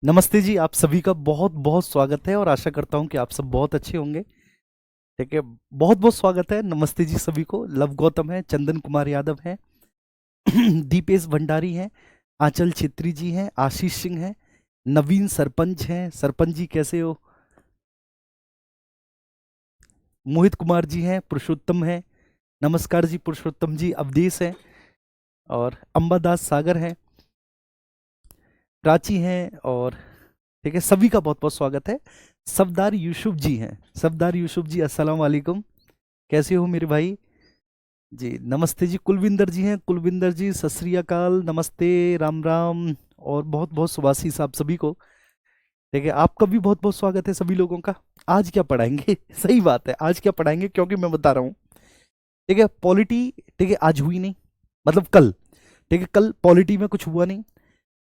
नमस्ते जी, आप सभी का बहुत बहुत स्वागत है और आशा करता हूँ कि आप सब बहुत अच्छे होंगे। ठीक है, बहुत बहुत स्वागत है। नमस्ते जी सभी को। लव गौतम है, चंदन कुमार यादव है, दीपेश भंडारी हैं, आंचल छेत्री जी हैं, आशीष सिंह हैं, नवीन सरपंच हैं। सरपंच जी कैसे हो? मोहित कुमार जी हैं, पुरुषोत्तम हैं। नमस्कार जी पुरुषोत्तम जी। अवधेश हैं और अंबादास सागर हैं, प्राची हैं और ठीक है, सभी का बहुत बहुत स्वागत है। सफदार यूसुफ जी हैं। सफदार यूसुफ जी, अस्सलाम वालेकुम। कैसे हो मेरे भाई? जी नमस्ते जी। कुलविंदर जी हैं। कुलविंदर जी सत श्री अकाल, नमस्ते, राम राम। और बहुत बहुत सुभाषिस आप सभी को। ठीक है, आपका भी बहुत बहुत स्वागत है सभी लोगों का। आज क्या पढ़ाएंगे? सही बात है, आज क्या पढ़ाएंगे, क्योंकि मैं बता रहा हूँ। ठीक है, पॉलिटी, ठीक है, आज हुई नहीं, मतलब कल। ठीक है, कल पॉलिटी में कुछ हुआ नहीं।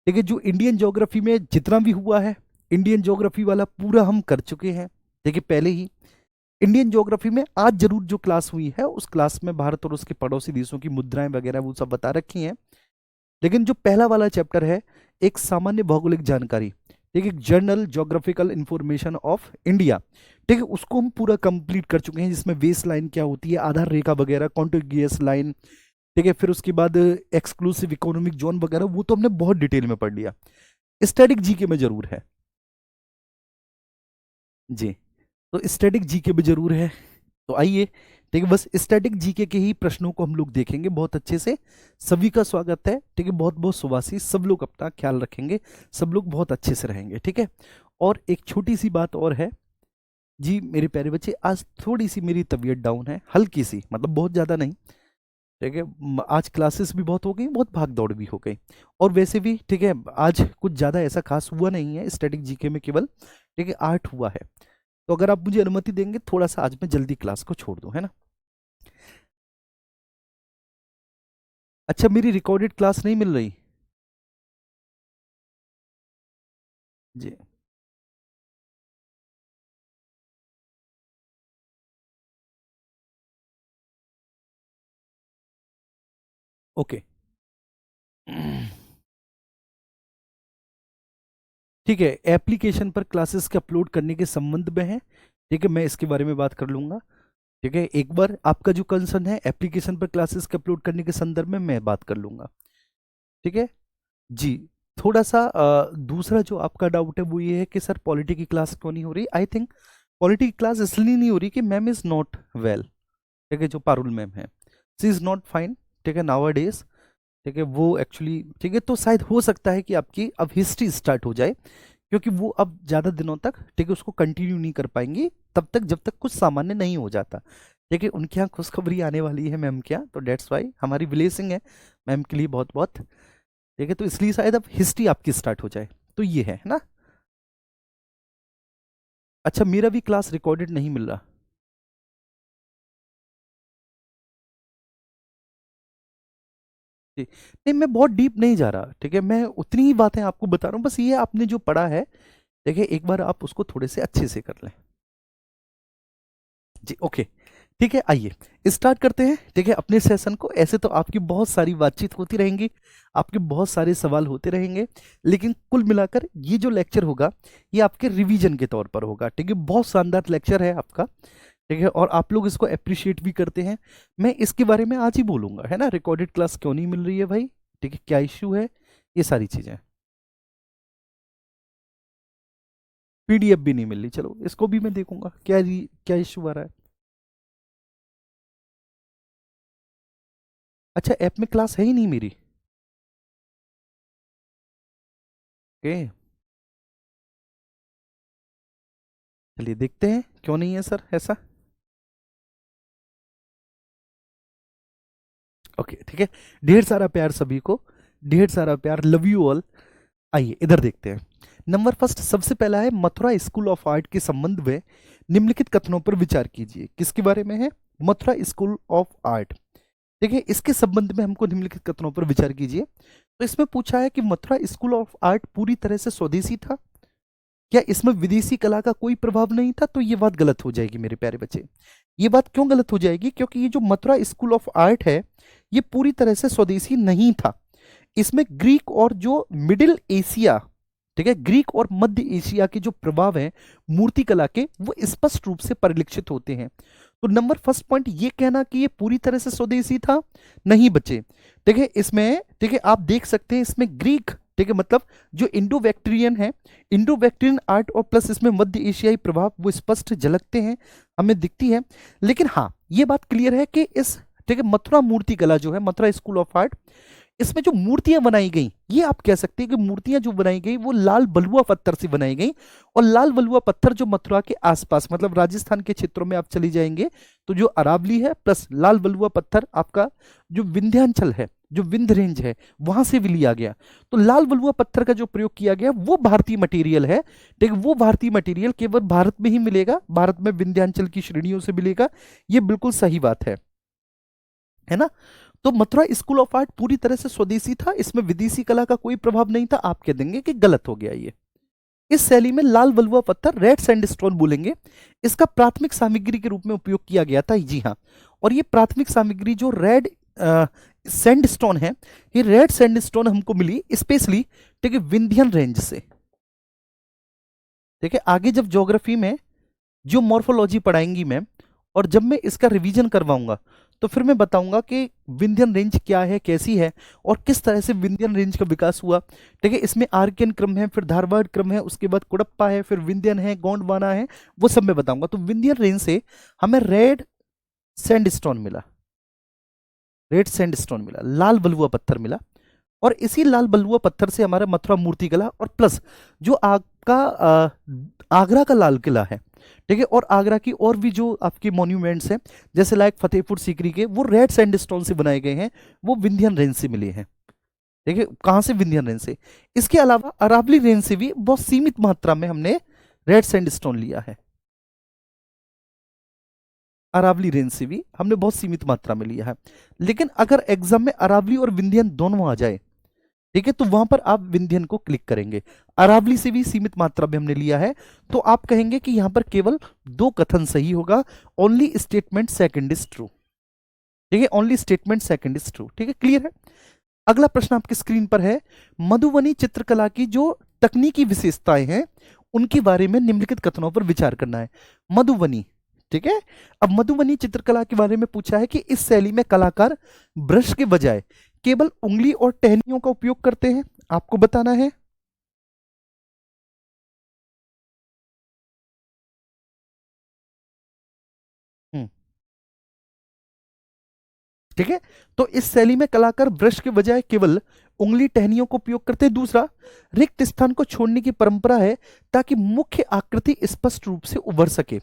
ठीक है, जो इंडियन ज्योग्राफी में जितना भी हुआ है, इंडियन ज्योग्राफी वाला पूरा हम कर चुके हैं। ठीक है, पहले ही इंडियन ज्योग्राफी में आज जरूर जो क्लास हुई है, उस क्लास में भारत और उसके पड़ोसी देशों की मुद्राएं वगैरह वो सब बता रखी हैं। लेकिन जो पहला वाला चैप्टर है, एक सामान्य भौगोलिक जानकारी, ठीक है, general geographical information of India, ठीक है, उसको हम पूरा कंप्लीट कर चुके हैं, जिसमें बेस लाइन क्या होती है, आधार रेखा वगैरह, कॉन्टिग्यूअस लाइन। ठीक है, फिर उसके बाद एक्सक्लूसिव इकोनॉमिक जोन वगैरह वो तो हमने बहुत डिटेल में पढ़ लिया। स्टैटिक जीके में जरूर है जी। तो स्टैटिक जीके में जरूर है। तो आइए, ठीक है, बस स्टैटिक जीके के ही प्रश्नों को हम लोग देखेंगे बहुत अच्छे से। सभी का स्वागत है। ठीक है, बहुत बहुत शुभाशीष। सब लोग अपना ख्याल रखेंगे, सब लोग बहुत अच्छे से रहेंगे। ठीक है, और एक छोटी सी बात और है जी मेरे प्यारे बच्चे, आज थोड़ी सी मेरी तबीयत डाउन है, हल्की सी, मतलब बहुत ज़्यादा नहीं। ठीक है, आज क्लासेस भी बहुत हो गई, बहुत भाग दौड़ भी हो गई। और वैसे भी ठीक है, आज कुछ ज़्यादा ऐसा खास हुआ नहीं है स्टैटिक जीके में, केवल ठीक है 8 हुआ है। तो अगर आप मुझे अनुमति देंगे, थोड़ा सा आज मैं जल्दी क्लास को छोड़ दूं, है ना? अच्छा, मेरी रिकॉर्डेड क्लास नहीं मिल रही जी? ओके, ठीक है। एप्लीकेशन पर क्लासेस के अपलोड करने के संबंध में है, ठीक है, मैं इसके बारे में बात कर लूंगा। ठीक है, एक बार आपका जो कंसर्न है एप्लीकेशन पर क्लासेस के अपलोड करने के संदर्भ में, मैं बात कर लूंगा। ठीक है जी। थोड़ा सा दूसरा जो आपका डाउट है वो ये है कि सर पॉलिटी की क्लास क्यों नहीं हो रही। आई थिंक पॉलिटी की क्लास इसलिए नहीं हो रही कि मैम इज नॉट वेल। ठीक है, जो पारुल मैम है, सी इज नॉट फाइन। ठीक है, नाउ डेज। ठीक है, वो एक्चुअली ठीक है, तो शायद हो सकता है कि आपकी अब हिस्ट्री स्टार्ट हो जाए, क्योंकि वो अब ज़्यादा दिनों तक ठीक है उसको कंटिन्यू नहीं कर पाएंगी, तब तक जब तक कुछ सामान्य नहीं हो जाता। ठीक है, उनके यहाँ खुशखबरी आने वाली है मैम के यहाँ, तो डेट्स वाई हमारी ब्लेसिंग है मैम के लिए बहुत बहुत। ठीक है, तो इसलिए शायद अब हिस्ट्री आपकी स्टार्ट हो जाए। तो ये है ना? अच्छा, मेरा भी क्लास रिकॉर्डेड नहीं मिल रहा। जी, नहीं मैं बहुत डीप नहीं जा रहा। ठीक है, मैं उतनी ही बातें आपको बता रहा हूँ, बस ये आपने जो पढ़ा है, देखिए एक बार आप उसको थोड़े से अच्छे से कर लें। जी ओके, ठीक है, आइए स्टार्ट करते हैं। ठीक है, अपने सेशन को। ऐसे तो आपकी बहुत सारी बातचीत होती रहेंगी, आपके बहुत सारे सवाल होते रहेंगे, लेकिन कुल मिलाकर ये जो लेक्चर होगा, ये आपके रिवीजन के तौर पर होगा। ठीक है, बहुत शानदार लेक्चर है आपका। ठीक है, और आप लोग इसको अप्रिशिएट भी करते हैं। मैं इसके बारे में आज ही बोलूंगा, है ना, रिकॉर्डेड क्लास क्यों नहीं मिल रही है भाई। ठीक है, क्या इश्यू है, ये सारी चीजें। पीडीएफ भी नहीं मिल रही, चलो इसको भी मैं देखूंगा, क्या इश्यू आ रहा है। अच्छा, ऐप में क्लास है ही नहीं मेरी। ओके, चलिए देखते हैं क्यों नहीं है सर ऐसा। ओके ठीक है, ढेर सारा प्यार सभी को, ढेर सारा प्यार, लव यू ऑल। आइए इधर देखते हैं। नंबर फर्स्ट, सबसे पहला है मथुरा स्कूल ऑफ आर्ट के संबंध में निम्नलिखित कथनों पर विचार कीजिए। किसके बारे में है? Mathura school of art. ठीक है, इसके संबंध में हमको निम्नलिखित कथनों पर विचार कीजिए। तो इसमें पूछा है कि मथुरा स्कूल ऑफ आर्ट पूरी तरह से स्वदेशी था, क्या इसमें विदेशी कला का कोई प्रभाव नहीं था? तो ये बात गलत हो जाएगी मेरे प्यारे बच्चे। ये बात क्यों गलत हो जाएगी? क्योंकि ये जो मथुरा स्कूल ऑफ आर्ट है, ये पूरी तरह से स्वदेशी नहीं था। इसमें ग्रीक और जो मिडिल एशिया, ठीक है, ग्रीक और मध्य एशिया के जो प्रभाव है मूर्ति कला के वो स्पष्ट रूप से परिलक्षित होते हैं। तो नंबर फर्स्ट पॉइंट ये कहना कि ये पूरी तरह से स्वदेशी था, नहीं बच्चे। ठीक है, इसमें ठीक है आप देख सकते हैं इसमें ग्रीक, ठीक है मतलब जो इंडो बैक्टीरियन है, इंडो बैक्टीरियन आर्ट और प्लस इसमें मध्य एशियाई प्रभाव वो स्पष्ट झलकते हैं, हमें दिखती है। लेकिन हाँ ये बात क्लियर है कि इस ठीक है मथुरा मूर्ति कला जो है, मथुरा स्कूल ऑफ आर्ट, इसमें जो मूर्तियां बनाई गई ये आप कह सकते हैं कि मूर्तियां जो बनाई गई वो लाल बलुआ पत्थर से बनाई गई। और लाल बलुआ पत्थर जो मथुरा के आसपास मतलब राजस्थान के क्षेत्रों में आप चली जाएंगे तो जो अरावली है प्लस लाल बलुआ पत्थर आपका जो विंध्याचल है, जो विंध्य रेंज है वहां से भी लिया गया। तो लाल बलुआ पत्थर का जो प्रयोग किया गया वो भारतीय मटेरियल है। ठीक है, वो भारतीय मटेरियल केवल भारत में ही मिलेगा, भारत में विंध्याचल की श्रेणियों से मिलेगा, ये बिल्कुल सही बात है ना। तो मथुरा स्कूल ऑफ आर्ट पूरी तरह से स्वदेशी था, इसमें विदेशी कला का कोई प्रभाव नहीं था। आप कह देंगे कि गलत हो गया ये। इस शैली में लाल बलुआ पत्थर रेड सैंडस्टोन बोलेंगे, इसका प्राथमिक सामग्री के रूप में उपयोग किया गया था, जी हाँ। और ये प्राथमिक सामग्री जो रेड सैंडस्टोन है, ये रेड सैंडस्टोन हमको मिली स्पेशली ठीक है विंध्यन रेंज से। ठीक है, आगे जब ज्योग्राफी में जो मॉर्फोलॉजी पढ़ाएंगी मैम और जब मैं इसका रिवीजन करवाऊंगा तो फिर मैं बताऊंगा कि विंध्यन रेंज क्या है, कैसी है और किस तरह से विंध्यन रेंज का विकास हुआ। ठीक है, इसमें आर्कियन क्रम है, फिर धारवाड़ क्रम है, उसके बाद कुड़प्पा है, फिर विंध्यन है, गोंडवाना है, वो सब मैं बताऊंगा। तो विंध्यन रेंज से हमें रेड सैंडस्टोन मिला, रेड सैंडस्टोन मिला, लाल बलुआ पत्थर मिला। और इसी लाल बलुआ पत्थर से हमारा मथुरा मूर्ति कला और प्लस जो आपका आगरा का लाल किला है, ठीक है, और आगरा की और भी जो आपकी मॉन्यूमेंट्स हैं जैसे लाइक फतेहपुर सीकरी के, वो रेड सैंडस्टोन से बनाए गए हैं, वो विंध्यन रेंज से मिले हैं। ठीक है, कहाँ से? विंध्यन रेंज से। इसके अलावा अरावली रेंज से भी बहुत सीमित मात्रा में हमने रेड सैंडस्टोन लिया है, अरावली रेंज से भी हमने बहुत सीमित मात्रा में लिया है। लेकिन अगर एग्जाम में अरावली और विंध्यन दोनों आ जाए, ठीक है, तो वहां पर आप विंध्यन को क्लिक करेंगे। अरावली से भी सीमित मात्रा में हमने लिया है, तो आप कहेंगे कि यहां पर केवल दो कथन सही होगा, only statement second is true. ठीक है, only statement second is true. ठीक है, क्लियर है। अगला प्रश्न आपकी स्क्रीन पर है, मधुबनी चित्रकला की जो तकनीकी विशेषताएं हैं उनके बारे में निम्नलिखित कथनों पर विचार करना है। मधुबनी, ठीक है, अब मधुबनी चित्रकला के बारे में पूछा है कि इस शैली में कलाकार ब्रश के बजाय केवल उंगली और टहनियों का उपयोग करते हैं, आपको बताना है। हम्म, ठीक है, तो इस शैली में कलाकार ब्रश के बजाय केवल उंगली टहनियों को उपयोग करते हैं। दूसरा, रिक्त स्थान को छोड़ने की परंपरा है ताकि मुख्य आकृति स्पष्ट रूप से उभर सके।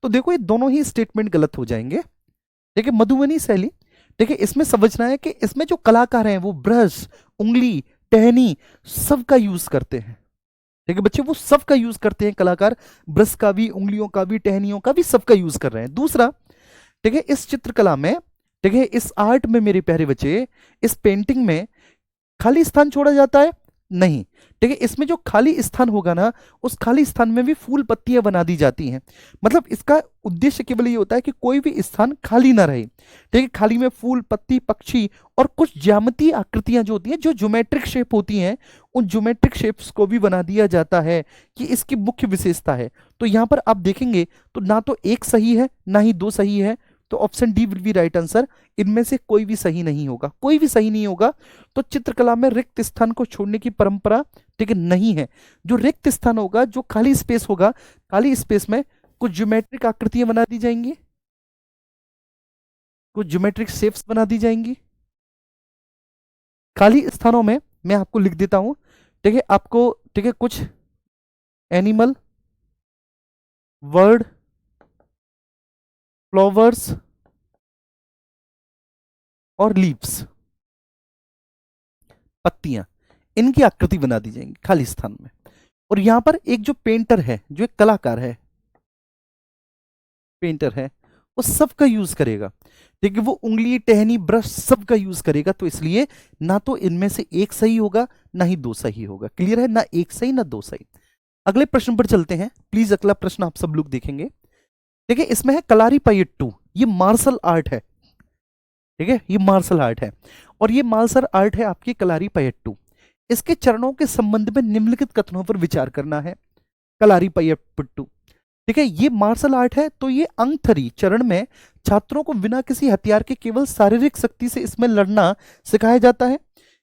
तो देखो ये दोनों ही स्टेटमेंट गलत हो जाएंगे। ठीक है, मधुबनी शैली, ठीक है, इसमें समझना है कि इसमें जो कलाकार हैं वो ब्रश, उंगली, टहनी सबका यूज करते हैं। ठीक है बच्चे, वो सबका यूज करते हैं कलाकार, ब्रश का भी, उंगलियों का भी, टहनियों का भी, सबका यूज कर रहे हैं। दूसरा, ठीक है, इस चित्रकला में, ठीक है, इस आर्ट में मेरे प्यारे बच्चे, इस पेंटिंग में खाली स्थान छोड़ा जाता है नहीं। ठीक है, इसमें जो खाली स्थान होगा ना, उस खाली स्थान में भी फूल पत्तियां बना दी जाती हैं। मतलब इसका उद्देश्य केवल ये होता है कि कोई भी स्थान खाली ना रहे। ठीक है, खाली में फूल, पत्ती, पक्षी और कुछ ज्यामितीय आकृतियां जो होती हैं, जो ज्योमेट्रिक शेप होती हैं, उन ज्योमेट्रिक शेप्स को भी बना दिया जाता है, कि इसकी मुख्य विशेषता है। तो यहां पर आप देखेंगे तो ना तो एक सही है ना ही दो सही है, तो option D will be right answer. इनमें से कोई भी सही नहीं होगा, कोई भी सही नहीं होगा। तो चित्रकला में रिक्त स्थान को छोड़ने की परंपरा, ठीक है, नहीं है। जो रिक्त स्थान होगा, जो खाली स्पेस होगा, खाली स्पेस में कुछ ज्योमेट्रिक आकृतियां बना दी जाएंगी, कुछ ज्योमेट्रिक शेप्स बना दी जाएंगी। खाली स्थानों में मैं आपको लिख देता हूं, ठीक है, आपको, ठीक है, कुछ एनिमल, वर्ड, फ्लावर्स और लीव्स, पत्तियां, इनकी आकृति बना दी जाएंगी खाली स्थान में। और यहां पर एक जो पेंटर है, जो एक कलाकार है, पेंटर है, वो सबका यूज करेगा। ठीक है, वो उंगली, टहनी, ब्रश सबका यूज करेगा। तो इसलिए ना तो इनमें से एक सही होगा ना ही दो सही होगा। क्लियर है, ना एक सही ना दो सही। अगले प्रश्न पर चलते हैं प्लीज। अगला प्रश्न आप सब लोग देखेंगे। ठीक है, इसमें है कलारीपयट्टू, ये मार्शल आर्ट है। ठीक है, ये मार्शल आर्ट है, और ये मार्शल आर्ट है आपकी कलारीपयट्टू। इसके चरणों के संबंध में निम्नलिखित कथनों पर विचार करना है। कलारीपयट्टू, ठीक है, ये मार्शल आर्ट है, तो ये अंगथरी चरण में छात्रों को बिना किसी हथियार के केवल शारीरिक शक्ति से इसमें लड़ना सिखाया जाता है,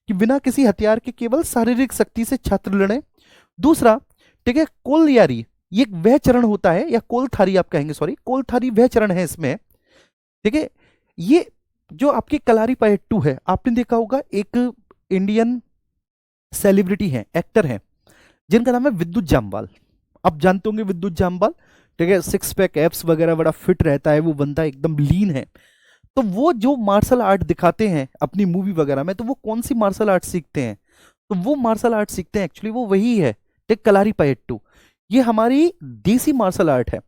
कि बिना किसी हथियार के केवल शारीरिक शक्ति से छात्र लड़े। दूसरा, ठीक है, कोलयारी, ये वह चरण होता है, या कोलथारी आप कहेंगे, सॉरी, कोलथारी वह चरण है इसमें, ठीक है। ये जो आपकी कलारीपयट्टू है, आपने देखा होगा एक इंडियन सेलिब्रिटी है, एक्टर है, जिनका नाम है विद्युत जामवाल। आप जानते होंगे विद्युत जामवाल, ठीक है, सिक्स पैक एब्स वगैरह, बड़ा फिट रहता है वो बंदा, एकदम लीन है। तो वो जो मार्शल आर्ट दिखाते हैं अपनी मूवी वगैरह में, तो वो कौन सी मार्शल आर्ट सीखते हैं? तो वो मार्शल आर्ट सीखते हैं, एक्चुअली वो वही है, ठीक, कलारीपयट्टू। ये हमारी देसी मार्शल आर्ट है।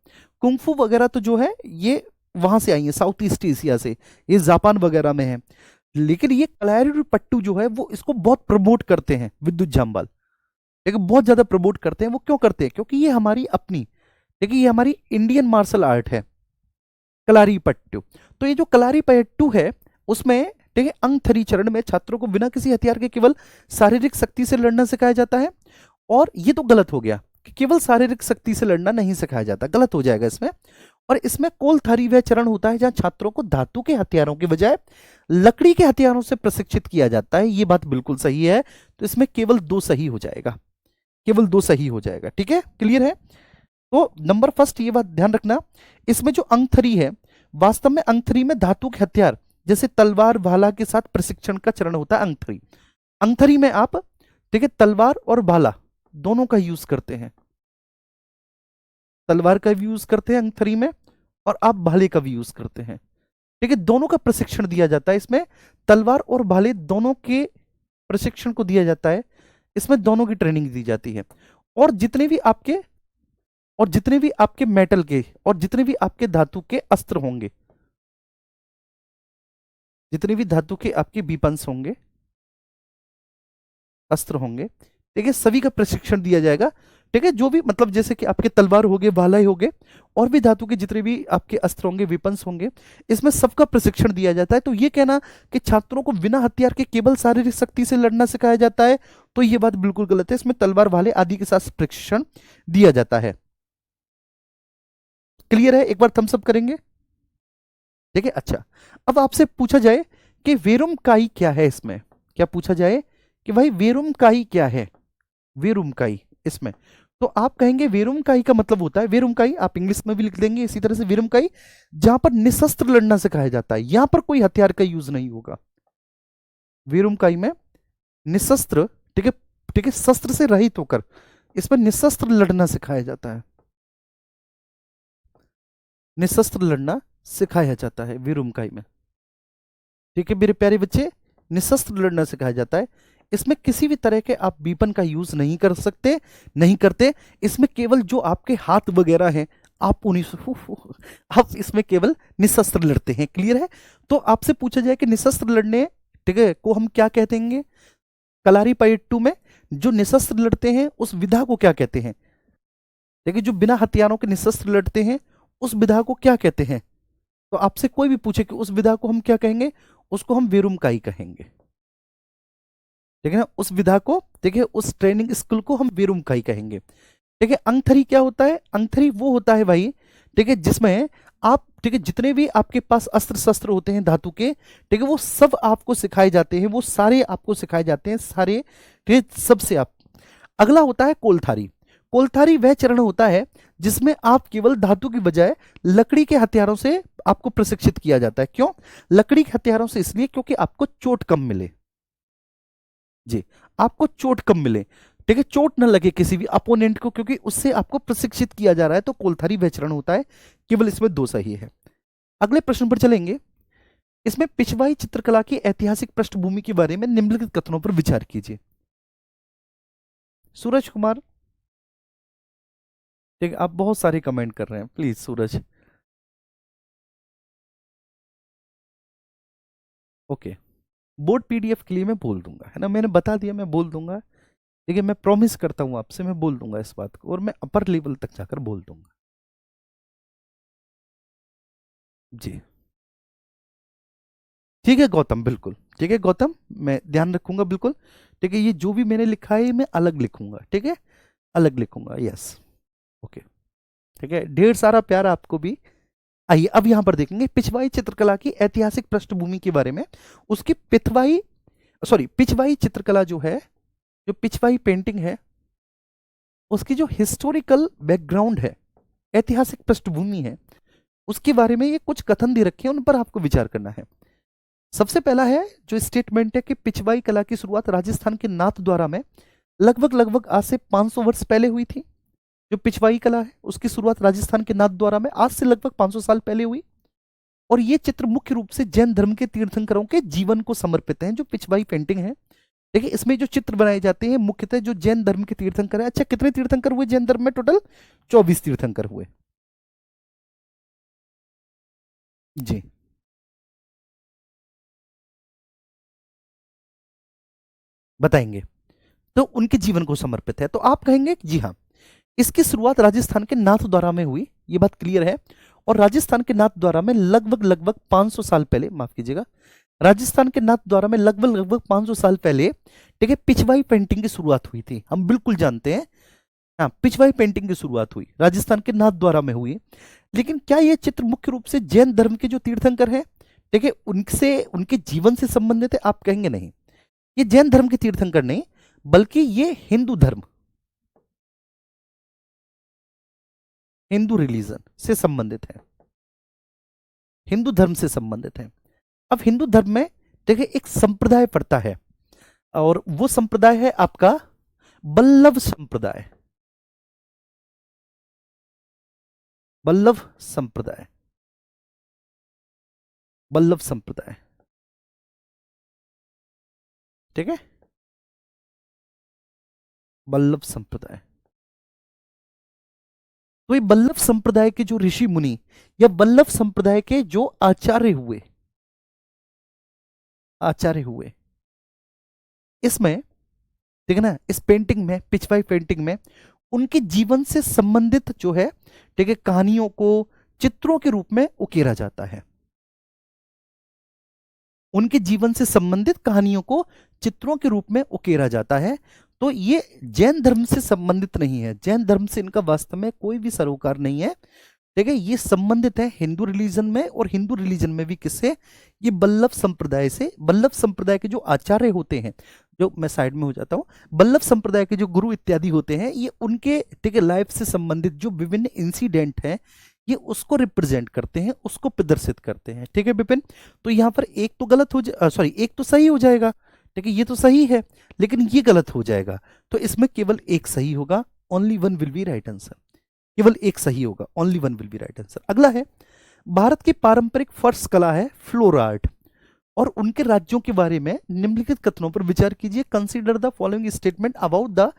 कुंफू वगैरह तो जो है ये वहां से आई है, साउथ ईस्ट एशिया से, ये जापान वगैरह में है। लेकिन ये कलारीपयट्टू जो है वो इसको बहुत प्रमोट करते हैं विद्युत जामवाल, लेकिन बहुत ज्यादा प्रमोट करते हैं। वो क्यों करते हैं? क्योंकि ये हमारी अपनी, देखिए, ये हमारी इंडियन मार्शल आर्ट है, कलारीपयट्टू। तो ये जो कलारीपयट्टू है उसमें, ठीक है, अंगथरी चरण में छात्रों को बिना किसी हथियार के केवल शारीरिक शक्ति से लड़ना सिखाया जाता है। और ये तो गलत हो गया कि केवल शारीरिक शक्ति से लड़ना नहीं सिखाया जाता, गलत हो जाएगा इसमें। और इसमें कोलथारी वह चरण होता है जहां छात्रों को धातु के हथियारों के बजाय लकड़ी के हथियारों से प्रशिक्षित किया जाता है। ये बात बिल्कुल सही है, तो इसमें केवल दो सही हो जाएगा, केवल दो सही हो जाएगा, ठीक है, क्लियर है। तो नंबर फर्स्ट ये बात ध्यान रखना, इसमें जो अंगथरी है, वास्तव में अंगथरी में धातु के हथियार जैसे तलवार भाला के साथ प्रशिक्षण का चरण होता है अंगथरी। अंगथरी में आप, ठीक है, तलवार और भाला दोनों का यूज करते हैं, तलवार का भी यूज करते हैं अंगथरी में, और आप भाले का भी यूज करते हैं, ठीक है। दोनों का प्रशिक्षण दिया जाता है इसमें, तलवार और भाले दोनों के प्रशिक्षण को दिया जाता है इसमें, दोनों की ट्रेनिंग दी जाती है। और जितने भी आपके, और जितने भी आपके मेटल के, और जितने भी आपके धातु के अस्त्र होंगे, जितने भी धातु के आपके विपंस होंगे, अस्त्र होंगे, ठीक है, सभी का प्रशिक्षण दिया जाएगा, ठीक है। जो भी मतलब जैसे कि आपके तलवार हो गए, भाला हो गए, और भी धातु के जितने भी आपके अस्त्र होंगे, विपंस होंगे, इसमें सबका प्रशिक्षण दिया जाता है। तो ये कहना कि छात्रों को बिना हथियार के केवल शारीरिक शक्ति से लड़ना सिखाया जाता है, तो ये बात बिल्कुल गलत है। इसमें तलवार, भाले आदि के साथ प्रशिक्षण दिया जाता है। क्लियर है? एक बार थम्स अप करेंगे, ठीक है। अच्छा, अब आपसे पूछा जाए कि वेरुम काई क्या है इसमें, क्या पूछा जाए कि भाई वेरुम काई क्या है, वेरुम काई इसमें, तो आप कहेंगे वेरुम काई का मतलब होता है, वेरुम काई आप इंग्लिश में भी लिख देंगे इसी तरह से, वेरुम काई जहां पर निशस्त्र लड़ना सिखाया जाता है, यहां पर कोई हथियार का यूज नहीं होगा। वेरुम काई में निशस्त्र, ठीक है, ठीक है, शस्त्र से रहित होकर इसमें निशस्त्र लड़ना सिखाया जाता है, निशस्त्र लड़ना सिखाया जाता है वीरुमकाई में, ठीक है मेरे प्यारे बच्चे, निशस्त्र लड़ना सिखाया जाता है। इसमें किसी भी तरह के आप बीपन का यूज नहीं कर सकते, नहीं करते। इसमें केवल जो आपके हाथ वगैरह हैं, आप उन्हीं से आप इसमें केवल निशस्त्र लड़ते हैं। क्लियर है? तो आपसे पूछा जाए कि निशस्त्र लड़ने, ठीक है, को हम क्या कहते हैं? कलारीपयट्टू में जो निशस्त्र लड़ते हैं उस विधा को क्या कहते हैं? देखिए, जो बिना हथियारों के निशस्त्र लड़ते हैं उस विधा को क्या कहते हैं? तो आपसे कोई भी पूछे कि उस विधा को हम क्या कहेंगे, उसको हम वेरुमकाई कहेंगे, ठीक है ना। उस विधा को, देखिए, उस ट्रेनिंग स्कूल को हम वेरुमकाई कहेंगे, ठीक है। अंगथरी क्या होता है? अंगथरी वो होता है भाई, ठीक है, जिसमें आप, ठीक है, जितने भी आपके पास अस्त्र शस्त्र होते हैं धातु के, ठीक है, वो सब आपको सिखाए जाते हैं, वो सारे आपको सिखाए जाते हैं, सारे, ठीक है, सबसे आप। अगला होता है कोलथारी। कोलथारी वह चरण होता है जिसमें आप केवल धातु की बजाय लकड़ी के हथियारों से आपको प्रशिक्षित किया जाता है। क्यों लकड़ी के हथियारों से? इसलिए क्योंकि आपको चोट कम मिले, जी, आपको चोट कम मिले, ठीक है, चोट न लगे किसी भी अपोनेंट को, क्योंकि उससे आपको प्रशिक्षित किया जा रहा है। तो कोलथारी वह चरण होता है, केवल इसमें दो सही है। अगले प्रश्न पर चलेंगे। इसमें पिछवाई चित्रकला की ऐतिहासिक पृष्ठभूमि के बारे में निम्नलिखित कथनों पर विचार कीजिए। सूरज कुमार, ठीक है, आप बहुत सारे कमेंट कर रहे हैं, please Suraj. Okay, board PDF के लिए मैं बोल दूंगा, है ना, मैंने बता दिया, मैं बोल दूंगा, ठीक है, मैं प्रॉमिस करता हूं आपसे, मैं बोल दूंगा इस बात को, और मैं अपर लेवल तक जाकर बोल दूंगा, जी। ठीक है गौतम, बिल्कुल ठीक है गौतम, मैं ध्यान रखूंगा बिल्कुल, ठीक है, ये जो भी मैंने लिखा है ये मैं अलग लिखूंगा, ठीक है, अलग लिखूंगा, यस, ओके, ठीक है, ढेर सारा प्यार आपको भी। आइए अब यहां पर देखेंगे पिछवाई चित्रकला की ऐतिहासिक पृष्ठभूमि के बारे में। उसकी पिछवाई चित्रकला जो है, जो पिछवाई पेंटिंग है, उसकी जो हिस्टोरिकल बैकग्राउंड है, ऐतिहासिक पृष्ठभूमि है, उसके बारे में ये कुछ कथन दे रखे हैं, उन पर आपको विचार करना है। सबसे पहला है जो स्टेटमेंट है कि पिछवाई कला की शुरुआत राजस्थान के नाथद्वारा में लगभग आज से 500 वर्ष पहले हुई थी। जो पिछवाई कला है उसकी शुरुआत राजस्थान के नाथद्वारा में आज से लगभग 500 साल पहले हुई। और ये चित्र मुख्य रूप से जैन धर्म के तीर्थंकरों के जीवन को समर्पित हैं। जो पिछवाई पेंटिंग है, देखिए इसमें जो चित्र बनाए जाते हैं मुख्यतः जो जैन धर्म के तीर्थंकर है। अच्छा, कितने तीर्थंकर हुए जैन धर्म में? टोटल 24 तीर्थंकर हुए जी। बताएंगे, तो उनके जीवन को समर्पित है। तो आप कहेंगे कि जी हाँ, इसकी शुरुआत राजस्थान के नाथद्वारा में हुई, ये बात क्लियर है। और राजस्थान के नाथद्वारा में लगभग 500 साल पहले, माफ कीजिएगा, राजस्थान के नाथद्वारा में लगभग 500 साल पहले, ठीक है, पिछवाई पेंटिंग की शुरुआत हुई थी। हम बिल्कुल जानते हैं, हाँ, पिछवाई पेंटिंग की शुरुआत हुई राजस्थान के नाथद्वारा में हुई। लेकिन क्या ये चित्र मुख्य रूप से जैन धर्म के जो तीर्थंकर हैं, ठीक है, उनसे, उनके जीवन से संबंधित है? आप कहेंगे नहीं, ये जैन धर्म के तीर्थंकर नहीं, बल्कि ये हिंदू धर्म, हिंदू रिलीजन से संबंधित है, हिंदू धर्म से संबंधित है। अब हिंदू धर्म में देखिए एक संप्रदाय पड़ता है, और वो संप्रदाय है आपका बल्लभ संप्रदाय। बल्लभ संप्रदाय, बल्लभ संप्रदाय, ठीक है, बल्लभ संप्रदाय। तो ये बल्लभ संप्रदाय के जो ऋषि मुनि या बल्लभ संप्रदाय के जो आचार्य हुए, इसमें ठीक है ना, इस पेंटिंग में, पिछवाई पेंटिंग में उनके जीवन से संबंधित जो है, ठीक है, कहानियों को चित्रों के रूप में उकेरा जाता है। उनके जीवन से संबंधित कहानियों को चित्रों के रूप में उकेरा जाता है। तो ये जैन धर्म से संबंधित नहीं है, जैन धर्म से इनका वास्तव में कोई भी सरोकार नहीं है, ठीक है। ये संबंधित है हिंदू रिलीजन में, और हिंदू रिलीजन में भी किससे? ये बल्लभ संप्रदाय से। बल्लभ संप्रदाय के जो आचार्य होते हैं, जो, मैं साइड में हो जाता हूँ, बल्लभ संप्रदाय के जो गुरु इत्यादि होते हैं, ये उनके, ठीक है, लाइफ से संबंधित जो विभिन्न इंसिडेंट हैं, ये उसको रिप्रेजेंट करते हैं, उसको प्रदर्शित करते हैं, ठीक है विपिन। तो यहाँ पर एक तो गलत हो सॉरी, एक तो सही हो जाएगा, ठीक है, ये तो सही है, लेकिन ये गलत हो जाएगा। तो इसमें केवल एक सही होगा, only one will be right answer, केवल एक सही होगा, only one will be right answer. अगला है, भारत की पारंपरिक फर्श कला है फ्लोर आर्ट, और उनके राज्यों के बारे में निम्नलिखित कथनों पर विचार कीजिए। Consider the following statement about the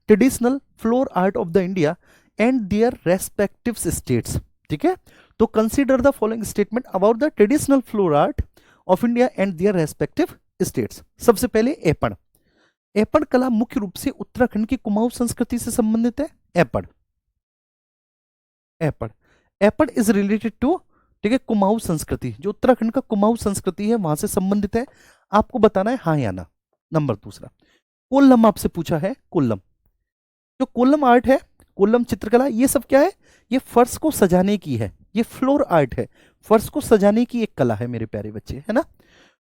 traditional floor art of the India and their respective states, ठीक है। तो consider the following statement about the traditional floor art of India and their respective states. सबसे पहले एपण। एपण कला मुख्य रूप से उत्तराखंड की कुमाऊं संस्कृति से संबंधित है। एपण, एपण, एपण इज रिलेटेड टू, ठीक है, कुमाऊं संस्कृति, जो उत्तराखंड का कुमाऊं संस्कृति है वहां से संबंधित है। आपको बताना है हाँ या ना। नंबर दूसरा, कोल्लम आपसे पूछा है। कोल्लम, जो कोल्लम आर्ट है, कोल्लम चित्रकला, ये सब क्या है? ये फर्श को सजाने की है, ये फ्लोर आर्ट है, फर्श को सजाने की एक कला है मेरे प्यारे बच्चे, है ना।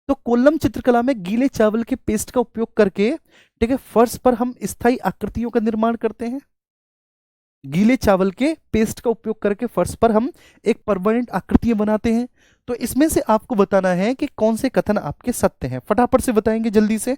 तो कोल्लम चित्रकला में गीले चावल के पेस्ट का उपयोग करके, ठीक है, फर्श पर हम स्थायी आकृतियों का निर्माण करते हैं। गीले चावल के पेस्ट का उपयोग करके फर्श पर हम एक परमानेंट आकृतियां बनाते हैं। तो इसमें से आपको बताना है कि कौन से कथन आपके सत्य हैं, फटाफट से बताएंगे जल्दी से।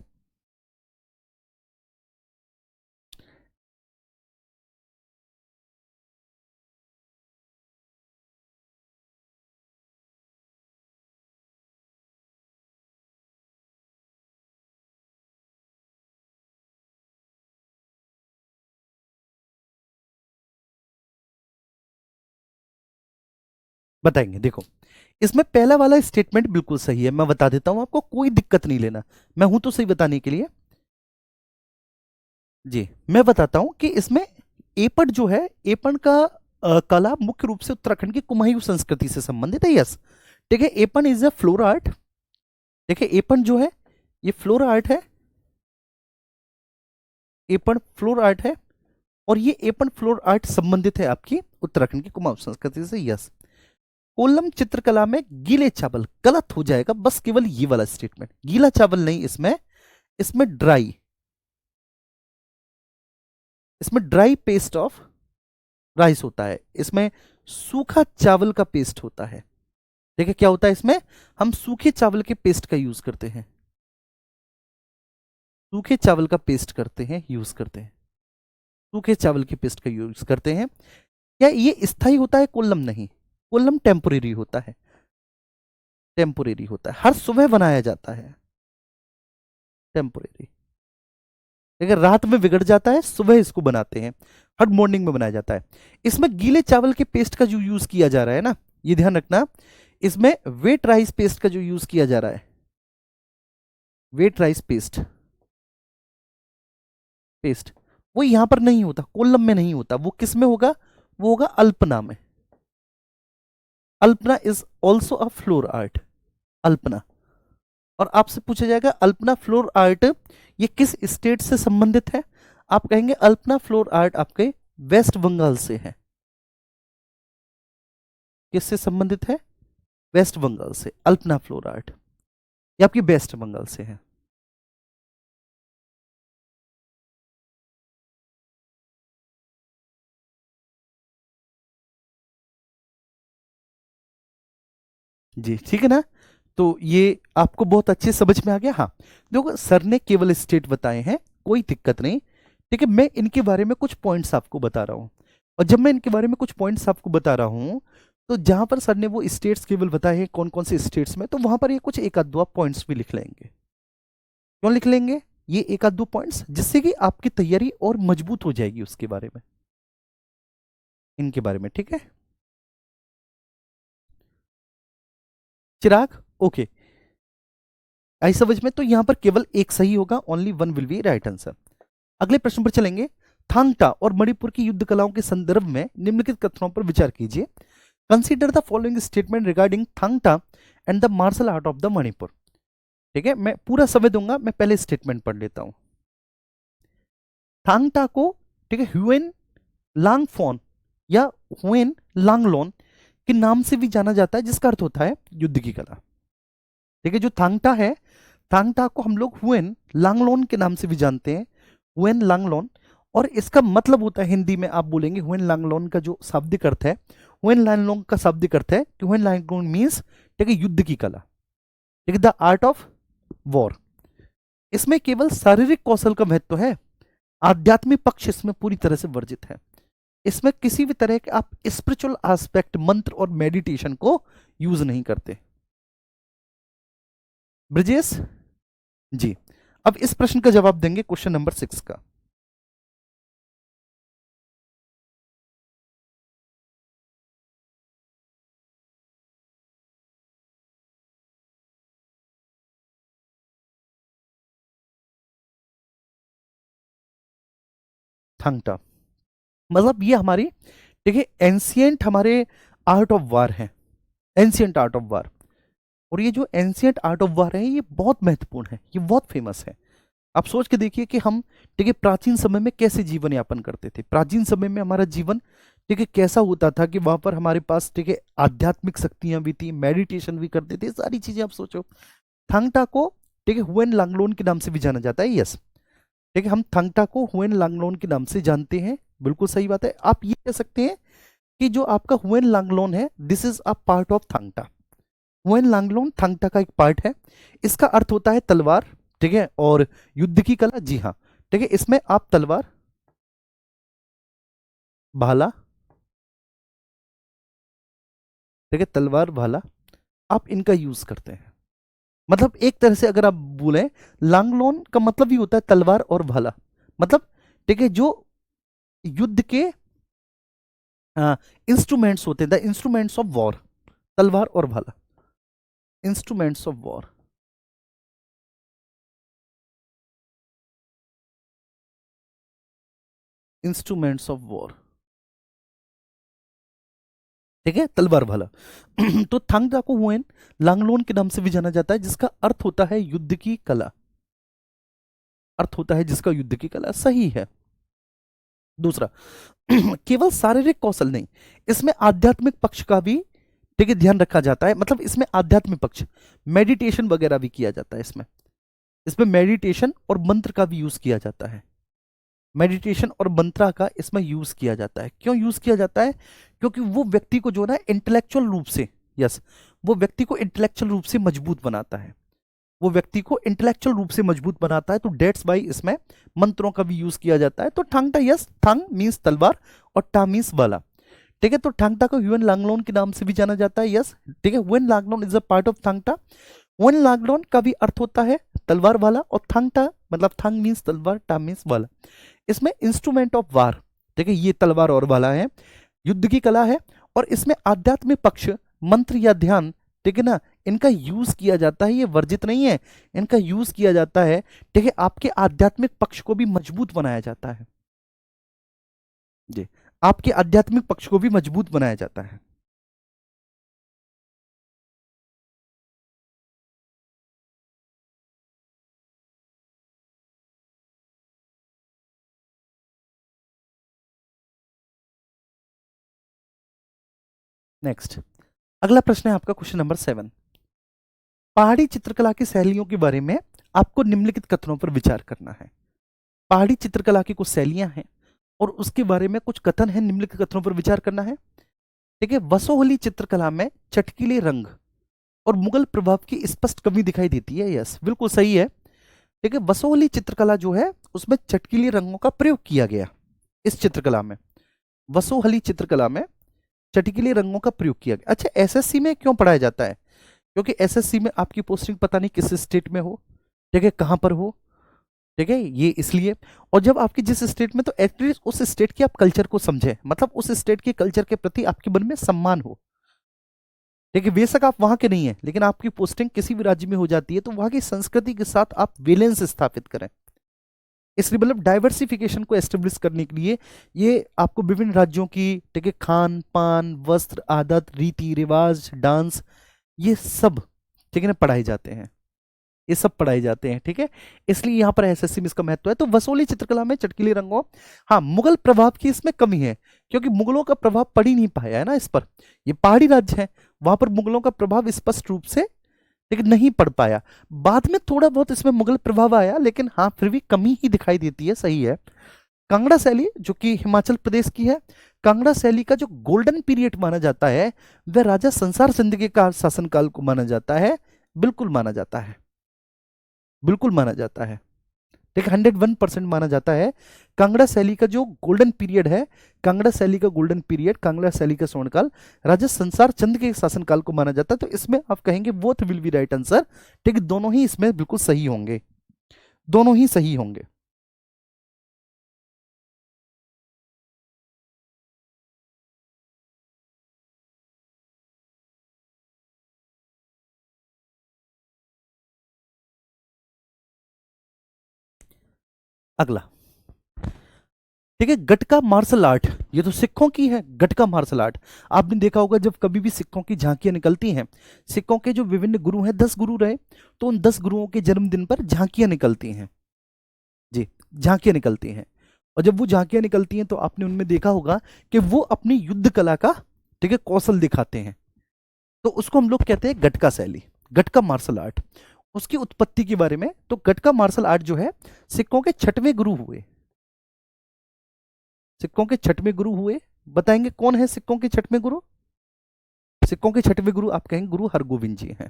बताएंगे, देखो इसमें पहला वाला स्टेटमेंट बिल्कुल सही है, मैं बता देता हूं आपको, कोई दिक्कत नहीं लेना, मैं हूं तो सही बताने के लिए। जी, मैं बताता हूं कि इसमें एपट जो है, एपन का कला मुख्य रूप से उत्तराखंड की कुमाऊं संस्कृति से संबंधित है। यस, ठीक है, Aipan is a floor art. देखिए एपन जो है ये फ्लोर आर्ट है, एपन फ्लोर आर्ट है, और ये एपन फ्लोर आर्ट संबंधित है आपकी उत्तराखंड की कुमाऊं संस्कृति से। यस। कोल्लम चित्रकला में गीले चावल, गलत हो जाएगा, बस केवल ये वाला स्टेटमेंट, गीला चावल नहीं इसमें, इसमें ड्राई, इसमें ड्राई पेस्ट ऑफ राइस होता है, इसमें सूखा चावल का पेस्ट होता है। ठीक है, क्या होता है इसमें, हम सूखे चावल के पेस्ट का यूज करते हैं, सूखे चावल का पेस्ट करते हैं, यूज करते हैं, सूखे चावल के पेस्ट का यूज करते हैं। क्या ये स्थायी होता है? कोल्लम नहीं, कोल्लम टेम्पोरेरी होता है, टेम्पोरेरी होता है, हर सुबह बनाया जाता है, टेम्पोरेरी। अगर रात में बिगड़ जाता है, सुबह इसको बनाते हैं, हर मॉर्निंग में बनाया जाता है। इसमें गीले चावल के पेस्ट का जो यूज किया जा रहा है ना, ये ध्यान रखना, इसमें वेट राइस पेस्ट का जो यूज किया जा रहा है, वेट राइस पेस्ट, पेस्ट, वो यहां पर नहीं होता, कोल्लम में नहीं होता, वो किस में होगा, वो होगा अल्पना में। Alpana is also a floor art, Alpana. और आपसे पूछा जाएगा अल्पना फ्लोर आर्ट ये किस स्टेट से संबंधित है, आप कहेंगे अल्पना फ्लोर आर्ट आपके वेस्ट बंगाल से है। किससे संबंधित है? वेस्ट बंगाल से। अल्पना फ्लोर आर्ट ये आपकी वेस्ट बंगाल से है। जी ठीक है ना, तो ये आपको बहुत अच्छे समझ में आ गया। हाँ देखो, सर ने केवल स्टेट बताए हैं, कोई दिक्कत नहीं। ठीक है, मैं इनके बारे में कुछ पॉइंट्स आपको बता रहा हूं, और जब मैं इनके बारे में कुछ पॉइंट्स आपको बता रहा हूं, तो जहां पर सर ने वो स्टेट्स केवल बताए हैं कौन कौन से स्टेट्स में, तो वहां पर ये कुछ एक आध दो पॉइंट्स भी लिख लेंगे। क्यों लिख लेंगे ये एक आध दो पॉइंट्स? जिससे कि आपकी तैयारी और मजबूत हो जाएगी उसके बारे में, इनके बारे में। ठीक है चिराग, ओके, आई समझ में? तो यहां पर केवल एक सही होगा, only one will be right answer. अगले प्रश्न पर चलेंगे। थांगटा और मणिपुर की युद्ध कलाओं के संदर्भ में निम्नलिखित कथनों पर विचार कीजिए। Consider the following statement regarding Thangta and the martial art of the Manipur. ठीक है, मैं पूरा समय दूंगा, मैं पहले स्टेटमेंट पढ़ लेता हूं। थांगटा को, ठीक है, ह्यूएन लांगफोन या ह्यूएन लांगलोन के नाम से भी जाना जाता है, जिसका अर्थ होता है युद्ध की कला। ठीक है, जो थांगटा है, थांगटा को हम लोग हुएन लांगलोन के नाम से भी जानते हैं, हुएन लांगलोन। और इसका मतलब होता है, हिंदी में आप बोलेंगे हुएन लांगलोन का जो शाब्दिक अर्थ है, हुएन लांगलोन का शाब्दिक अर्थ है कि हुएन लांगलोन मीन्स, ठीक है, युद्ध की कला, ठीक है, द आर्ट ऑफ वॉर। इसमें केवल शारीरिक कौशल का महत्व है, आध्यात्मिक पक्ष इसमें पूरी तरह से वर्जित है। इसमें किसी भी तरह के आप स्पिरिचुअल एस्पेक्ट, मंत्र और मेडिटेशन को यूज नहीं करते। ब्रजेश जी, अब इस प्रश्न का जवाब देंगे क्वेश्चन नंबर 6 का। थंगटा मतलब ये हमारी, ठीक है, एंशियंट हमारे आर्ट ऑफ वार है, एंशियंट आर्ट ऑफ वार। और ये जो एंशियंट आर्ट ऑफ वार है, ये बहुत महत्वपूर्ण है, ये बहुत फेमस है। आप सोच के देखिए कि हम, ठीक है, प्राचीन समय में कैसे जीवन यापन करते थे। प्राचीन समय में हमारा जीवन, ठीक है, कैसा होता था कि वहां पर हमारे पास, ठीक है, आध्यात्मिक शक्तियां भी थी, मेडिटेशन भी करते थे, सारी चीजें आप सोचो। थंगटा को, ठीक है, हुएन लांगलोन के नाम से भी जाना जाता है। यस, ठीक है, हम थंगटा को हुएन लांगलोन के नाम से जानते हैं, बिल्कुल सही बात है। आप ये कह सकते हैं कि जो आपका हुएन लांगलोन है, this is a part of Thangta. Huyen Langlon Thangta का एक पार्ट है। इसका अर्थ होता है तलवार, ठीक है, और युद्ध की कला। जी हाँ, ठीक है, इसमें आप तलवार, भाला, ठीक है, तलवार भाला, आप इनका यूज करते हैं। मतलब एक तरह से अगर आप बोले, लांगलोन का मतलब ही होता है तलवार और भाला। मतलब, ठीक है, जो युद्ध के इंस्ट्रूमेंट्स होते हैं, द इंस्ट्रूमेंट्स ऑफ वॉर, तलवार और भाला, instruments of war, instruments of war, ठीक है, तलवार भाला। तो थंगटा को हुएन लांगलोन के नाम से भी जाना जाता है, जिसका अर्थ होता है युद्ध की कला। अर्थ होता है जिसका युद्ध की कला, सही है। दूसरा, केवल शारीरिक कौशल नहीं, इसमें आध्यात्मिक पक्ष का भी, ठीक है, ध्यान रखा जाता है। मतलब इसमें आध्यात्मिक पक्ष, मेडिटेशन वगैरह भी किया जाता है इसमें। इसमें मेडिटेशन और मंत्र का भी यूज किया जाता है। मेडिटेशन और मंत्रा का इसमें यूज किया जाता है। क्यों यूज किया जाता है? क्योंकि वो व्यक्ति को जो है ना इंटेलेक्चुअल रूप से, यस, वो व्यक्ति को इंटेलेक्चुअल रूप से मजबूत बनाता है। वो व्यक्ति को इंटेलेक्चुअल रूप से मजबूत बनाता है, तो डेट्स वाई इसमें मंत्रों का भी यूज किया जाता है। तो थांगटा, यस, थांग मीन्स तलवार और टा मीन्स भाला, ठीक है। तो थांगटा को ह्यूएन लांगलोन के नाम से भी जाना जाता है, यस, ठीक है। Huyen Langlon is a part of Thangta. Huyen Langlon का भी अर्थ होता है तलवार वाला, और थांगटा मतलब थांग मीन्स तलवार, टा मीन्स वाला। इसमें इंस्ट्रूमेंट ऑफ वार, ठीक है, ये तलवार और भाला है, युद्ध की कला है। और इसमें आध्यात्मिक पक्ष, मंत्र या ध्यान, ठीक है ना, इनका यूज किया जाता है। ये वर्जित नहीं है, इनका यूज किया जाता है, ठीक है। आपके आध्यात्मिक पक्ष को भी मजबूत बनाया जाता है जी, आपके आध्यात्मिक पक्ष को भी मजबूत बनाया जाता है। नेक्स्ट, अगला प्रश्न है आपका क्वेश्चन नंबर 7। पहाड़ी चित्रकला की शैलियों के बारे में आपको निम्नलिखित कथनों पर विचार करना है। पहाड़ी चित्रकला की कुछ शैलियां हैं और उसके बारे में कुछ कथन है, निम्नलिखित कथनों पर विचार करना है, ठीक है। वसोहली चित्रकला में चटकीले रंग और मुगल प्रभाव की स्पष्ट कमी दिखाई देती है, यस, बिल्कुल सही है, ठीक है। वसोहली चित्रकला जो है उसमें चटकीले रंगों का प्रयोग किया गया। इस चित्रकला में, वसोहली चित्रकला में चटकीले रंगों का प्रयोग किया गया। अच्छा, एसएससी में क्यों पढ़ाया जाता है? क्योंकि एसएससी में आपकी पोस्टिंग पता नहीं किस स्टेट में हो, ठीक है, कहां पर हो, ठीक है, ये इसलिए। और जब आपकी जिस स्टेट में, तो एटलीस्ट उस स्टेट की आप कल्चर को समझें, मतलब उस स्टेट के कल्चर के प्रति आपके मन में सम्मान हो, ठीक है। बेशक आप वहां के नहीं है, लेकिन आपकी पोस्टिंग किसी भी राज्य में हो जाती है, तो वहां की संस्कृति के साथ आप बैलेंस स्थापित करें। इसलिए मतलब डाइवर्सिफिकेशन को एस्टेब्लिश करने के लिए ये आपको विभिन्न राज्यों की, ठीक है, खान पान, वस्त्र, आदत, रीति रिवाज, डांस, ये सब, ठीक है ना, पढ़ाए जाते हैं। ये सब पढ़ाए जाते हैं, ठीक है। इसलिए यहाँ पर एसएससी में इसका महत्व है। तो वसोली चित्रकला में चटकीले रंगों, हाँ, मुगल प्रभाव की इसमें कमी है, क्योंकि मुगलों का प्रभाव पड़ ही नहीं पाया है ना इस पर। ये पहाड़ी राज्य है, वहां पर मुगलों का प्रभाव स्पष्ट रूप से, लेकिन नहीं पड़ पाया। बाद में थोड़ा बहुत इसमें मुगल प्रभाव आया, लेकिन हाँ फिर भी कमी ही दिखाई देती है, सही है। कांगड़ा शैली जो कि हिमाचल प्रदेश की है, कांगड़ा शैली का जो गोल्डन पीरियड माना जाता है वह राजा संसार चंद के शासनकाल को माना जाता है, बिल्कुल माना जाता है, बिल्कुल माना जाता है, ठीक है, 101% माना जाता है। कांगड़ा शैली का जो गोल्डन पीरियड है, कांगड़ा शैली का गोल्डन पीरियड, कांगड़ा शैली का स्वर्णकाल राजा संसार चंद के शासनकाल को माना जाता है। तो इसमें आप कहेंगे both will be right answer, ठीक है, दोनों ही इसमें बिल्कुल सही होंगे, दोनों ही सही होंगे। अगला, ठीक है, गटका मार्शल आर्ट, ये तो सिखों की है। गटका मार्शल आर्ट आपने देखा होगा, जब कभी भी सिखों की झांकियां निकलती हैं, सिखों के जो विभिन्न गुरु हैं, 10 गुरु रहे, तो उन 10 गुरुओं के जन्मदिन पर झांकियां निकलती हैं जी, झांकियां निकलती हैं। और जब वो झांकियां निकलती हैं तो आपने उनमें देखा होगा कि वो अपनी युद्ध कला का, ठीक है, कौशल दिखाते हैं। तो उसको हम लोग कहते हैं गटका शैली, गटका मार्शल आर्ट। उसकी उत्पत्ति के बारे में, तो गटका मार्शल आर्ट जो है सिखों के छठवें गुरु हुए, सिक्कों के छठवें गुरु हुए। बताएंगे कौन है सिक्कों के छठवें गुरु? सिक्कों के छठवें गुरु आप कहेंगे गुरु हरगोविंद जी हैं।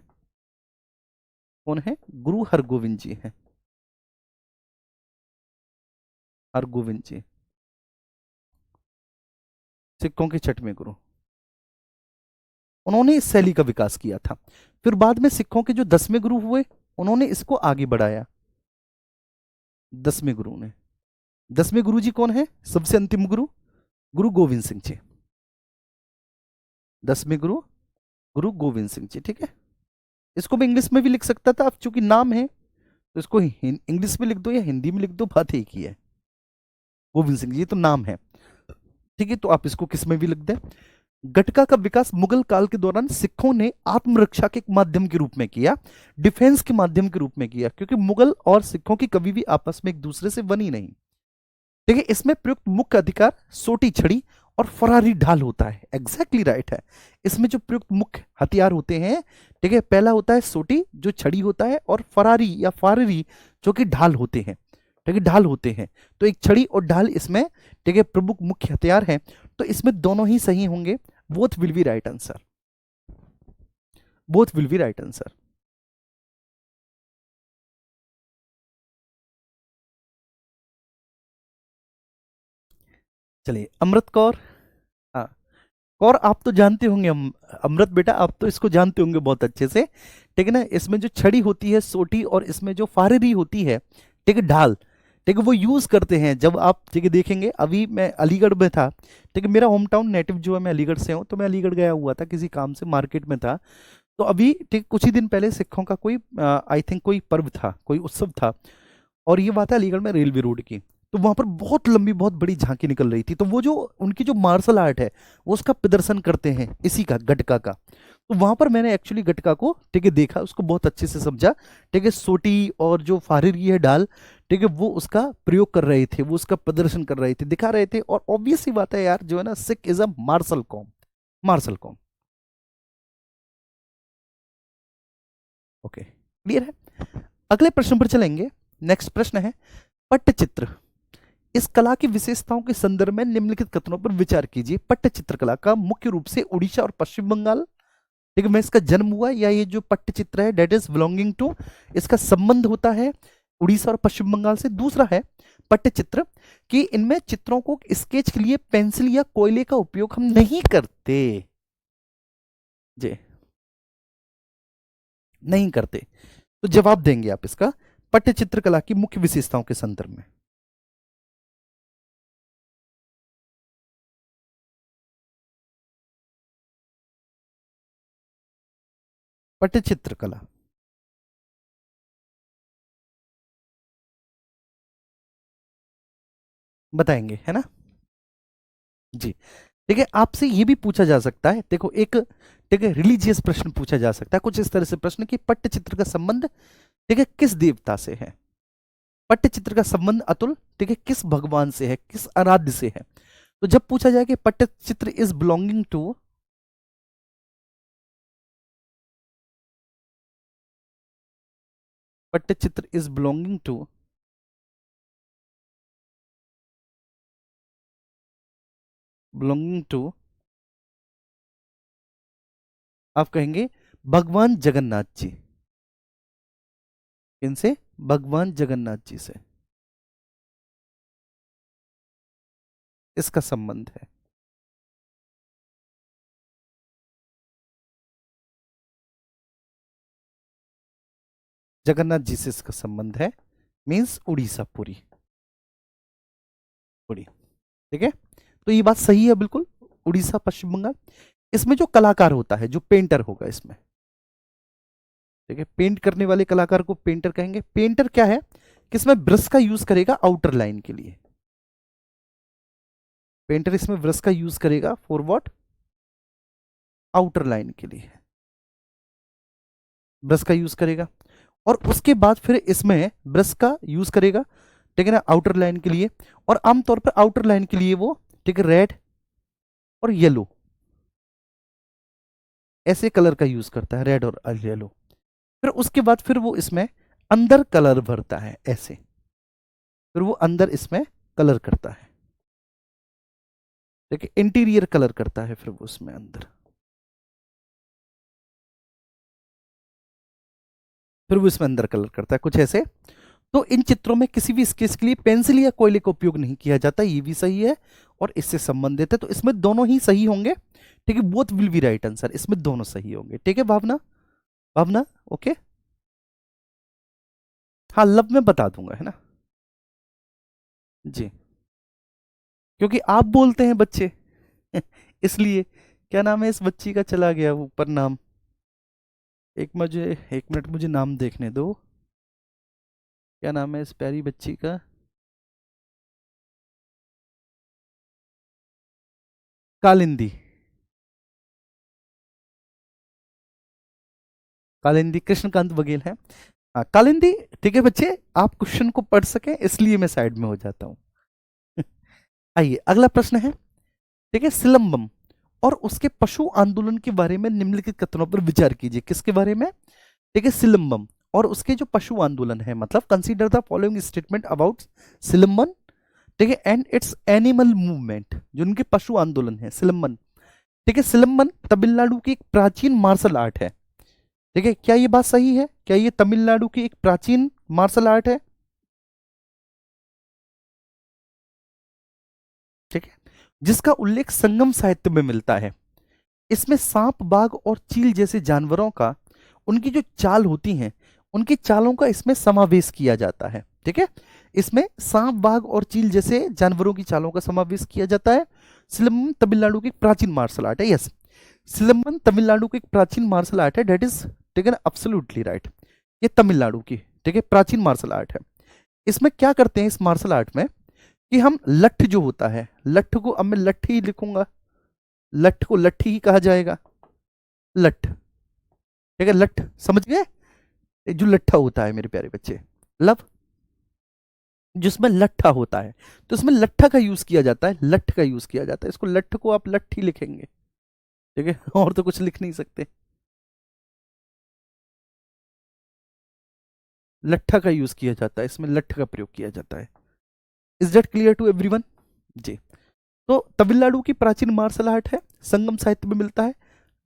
कौन है? गुरु हरगोविंद जी हैं, हरगोविंद जी, सिक्कों के छठवें गुरु। उन्होंने इस शैली का विकास किया था। फिर बाद में सिक्कों के जो 10वें गुरु हुए, उन्होंने इसको आगे बढ़ाया। 10वें गुरु ने, 10वें गुरु जी कौन है? सबसे अंतिम गुरु, गुरु गोविंद सिंह जी। 10वें गुरु गुरु गोविंद सिंह जी, ठीक है। इसको मैं इंग्लिश में भी लिख सकता था, अब चूंकि नाम है तो इसको इंग्लिश में लिख दो या हिंदी में लिख दो, बात एक ही है। गोविंद सिंह जी तो नाम है, ठीक है, तो आप इसको किस में भी लिख दें, गटका का विकास मुगल काल के दौरान सिखों ने आत्मरक्षा के एक माध्यम के रूप में किया, डिफेंस के माध्यम के रूप में किया, क्योंकि मुगल और सिखों की कभी भी आपस में एक दूसरे से बनी नहीं। देखिए इसमें प्रयुक्त मुख्य अधिकार सोटी छड़ी और फरारी ढाल होता है। एग्जैक्टली राइट है। इसमें जो प्रयुक्त मुख्य हथियार होते हैं, ठीक है, पहला होता है सोटी जो छड़ी होता है, और फरारी या फाररी जो कि ढाल होते हैं, ठीक है, ढाल होते हैं। तो एक छड़ी और ढाल इसमें, ठीक है, प्रमुख मुख्य हथियार हैं। तो इसमें दोनों ही सही होंगे। Both will be right answer, both will be right answer. चलिए अमृत कौर। हाँ, कौर आप तो जानते होंगे, अमृत बेटा आप तो इसको जानते होंगे बहुत अच्छे से, ठीक है ना। इसमें जो छड़ी होती है सोटी, और इसमें जो फारेरी होती है, ठीक है, ढाल, ठीक है, वो यूज करते हैं जब आप, ठीक है, देखेंगे। अभी मैं अलीगढ़ में था, ठीक है, मेरा होम टाउन नेटिव जो है, मैं अलीगढ़ से हूँ, तो मैं अलीगढ़ गया हुआ था किसी काम से, मार्केट में था। तो अभी ठीक कुछ ही दिन पहले सिखों का कोई, आई थिंक कोई पर्व था, कोई उत्सव था, और ये बात है अलीगढ़ में रेलवे रोड की। तो वहां पर बहुत लंबी बहुत बड़ी झांकी निकल रही थी, तो वो जो उनकी जो मार्शल आर्ट है, वो उसका प्रदर्शन करते हैं, इसी का, गटका का। तो वहां पर मैंने एक्चुअली गटका को, ठीक है, देखा, उसको बहुत अच्छे से समझा, ठीक है। सोटी और जो फारिरी है ढाल, ठीक है, वो उसका प्रयोग कर रहे थे, वो उसका प्रदर्शन कर रहे थे, दिखा रहे थे। और ऑब्वियस सी बात है यार, जो है ना, Sikh is a martial com, martial com. Okay, clear है। अगले प्रश्न पर चलेंगे। नेक्स्ट प्रश्न है, पट्टचित्र। इस कला की विशेषताओं के संदर्भ में निम्नलिखित कथनों पर विचार कीजिए। पट्टचित्र कला का मुख्य रूप से उड़ीसा और पश्चिम बंगाल, ठीक है, में इसका जन्म हुआ, या ये जो पट्टचित्र है डेट इज बिलोंगिंग टू, इसका संबंध होता है उड़ीसा और पश्चिम बंगाल से। दूसरा है पट्टचित्र कि इनमें चित्रों को स्केच के लिए पेंसिल या कोयले का उपयोग हम नहीं करते। जी, नहीं करते। तो जवाब देंगे आप इसका, पट्टचित्र कला की मुख्य विशेषताओं के संदर्भ में। पट्टचित्र कला, बताएंगे है ना। जी, ठीक है, आपसे ये भी पूछा जा सकता है, देखो एक, ठीक है, रिलीजियस प्रश्न पूछा जा सकता है कुछ इस तरह से प्रश्न कि पट्टचित्र का संबंध, ठीक है, किस देवता से है। पट्टचित्र का संबंध अतुल, ठीक है, किस भगवान से है, किस आराध्य से है। तो जब पूछा जाए कि Pattachitra is belonging to, Pattachitra is belonging to, आप कहेंगे भगवान जगन्नाथ जी। इनसे, भगवान जगन्नाथ जी से इसका संबंध है। जगन्नाथ जी से इसका संबंध है, मीन्स उड़ीसा पूरी, पूरी, ठीक है। तो ये बात सही है बिल्कुल, उड़ीसा पश्चिम बंगाल। इसमें जो कलाकार होता है, जो पेंटर होगा इसमें, ठीक है, पेंट करने वाले कलाकार को पेंटर कहेंगे। पेंटर क्या है, किसमें ब्रश का यूज करेगा आउटर लाइन के लिए। पेंटर इसमें ब्रश का यूज करेगा फॉर व्हाट, आउटर लाइन के लिए ब्रश का यूज करेगा। और उसके बाद फिर इसमें ब्रश का यूज करेगा, ठीक है ना, आउटर लाइन के लिए। और आमतौर पर आउटर लाइन के लिए वो, ठीक है, रेड और येलो, ऐसे कलर का यूज करता है, रेड और येलो। फिर उसके बाद फिर वो इसमें अंदर कलर भरता है ऐसे, फिर वो अंदर इसमें कलर करता है, ठीक है, इंटीरियर कलर करता है फिर वो उसमें अंदर, फिर वो इसमें अंदर कलर करता है कुछ ऐसे। तो इन चित्रों में किसी भी स्केच के लिए पेंसिल या कोयले का उपयोग नहीं किया जाता, ये भी सही है और इससे संबंधित है। तो इसमें दोनों ही सही होंगे, ठीक है, both will be right answer, इसमें दोनों सही होंगे, ठीक है भावना, भावना, ओके। हाँ, लब में बता दूंगा, है ना। जी, क्योंकि आप बोलते हैं बच्चे इसलिए। क्या नाम है इस बच्ची का, चला गया ऊपर नाम, एक मुझे, एक मिनट मुझे नाम देखने दो, क्या नाम है इस प्यारी बच्ची का। कालिंदी, कालिंदी कृष्णकांत बघेल है। हाँ कालिंदी, ठीक है बच्चे, आप क्वेश्चन को पढ़ सके इसलिए मैं साइड में हो जाता हूँ। आइए अगला प्रश्न है, ठीक है, सिलंबम और उसके पशु आंदोलन के बारे में निम्नलिखित कथनों पर विचार कीजिए। किसके बारे में? ठीक है, सिलंबम और उसके जो पशु आंदोलन है, मतलब consider the following statement about Silambam, ठीक है, एंड इट्स एनिमल मूवमेंट, जो उनके पशु आंदोलन है सिलंबन। ठीक है, सिलंबन तमिलनाडु की एक प्राचीन मार्शल आर्ट है। ठीक है, क्या ये बात सही है? क्या ये तमिलनाडु की एक प्राचीन मार्शल आर्ट है? ठीक है, जिसका उल्लेख संगम साहित्य में मिलता है। इसमें सांप, बाघ और चील जैसे जानवरों का, उनकी जो चाल होती हैं, उनकी चालों का इसमें समावेश किया जाता है। ठीक है, इसमें सांप, बाघ और चील जैसे जानवरों की चालों का समावेश किया जाता है। सिलंबम तमिलनाडु की एक प्राचीन मार्शल आर्ट है। यस, सिलंबन तमिलनाडु की एक प्राचीन मार्शल आर्ट है। That is taken absolutely right. ये तमिलनाडु की, ठीक है, प्राचीन मार्शल आर्ट है। इसमें क्या करते हैं इस मार्शल आर्ट में कि हम लठ जो होता है, लठ को अब मैं लठ ही लिखूंगा, लठ को लठ ही कहा जाएगा, लठ। ठीक है, लठ समझ गए? ये जो लट्ठा होता है मेरे प्यारे बच्चे, लव, जिसमें लट्ठा होता है, तो इसमें लट्ठा का यूज किया जाता है, लठ का यूज किया जाता है। इसको लठ को आप लठ ही लिखेंगे। ठीक है, और तो कुछ लिख नहीं सकते। लट्ठा का यूज किया जाता है, इसमें लठ का प्रयोग किया जाता है। Is that clear to everyone? जी। तो तमिलनाडु की प्राचीन मार्शल आर्ट है, संगम साहित्य में मिलता है,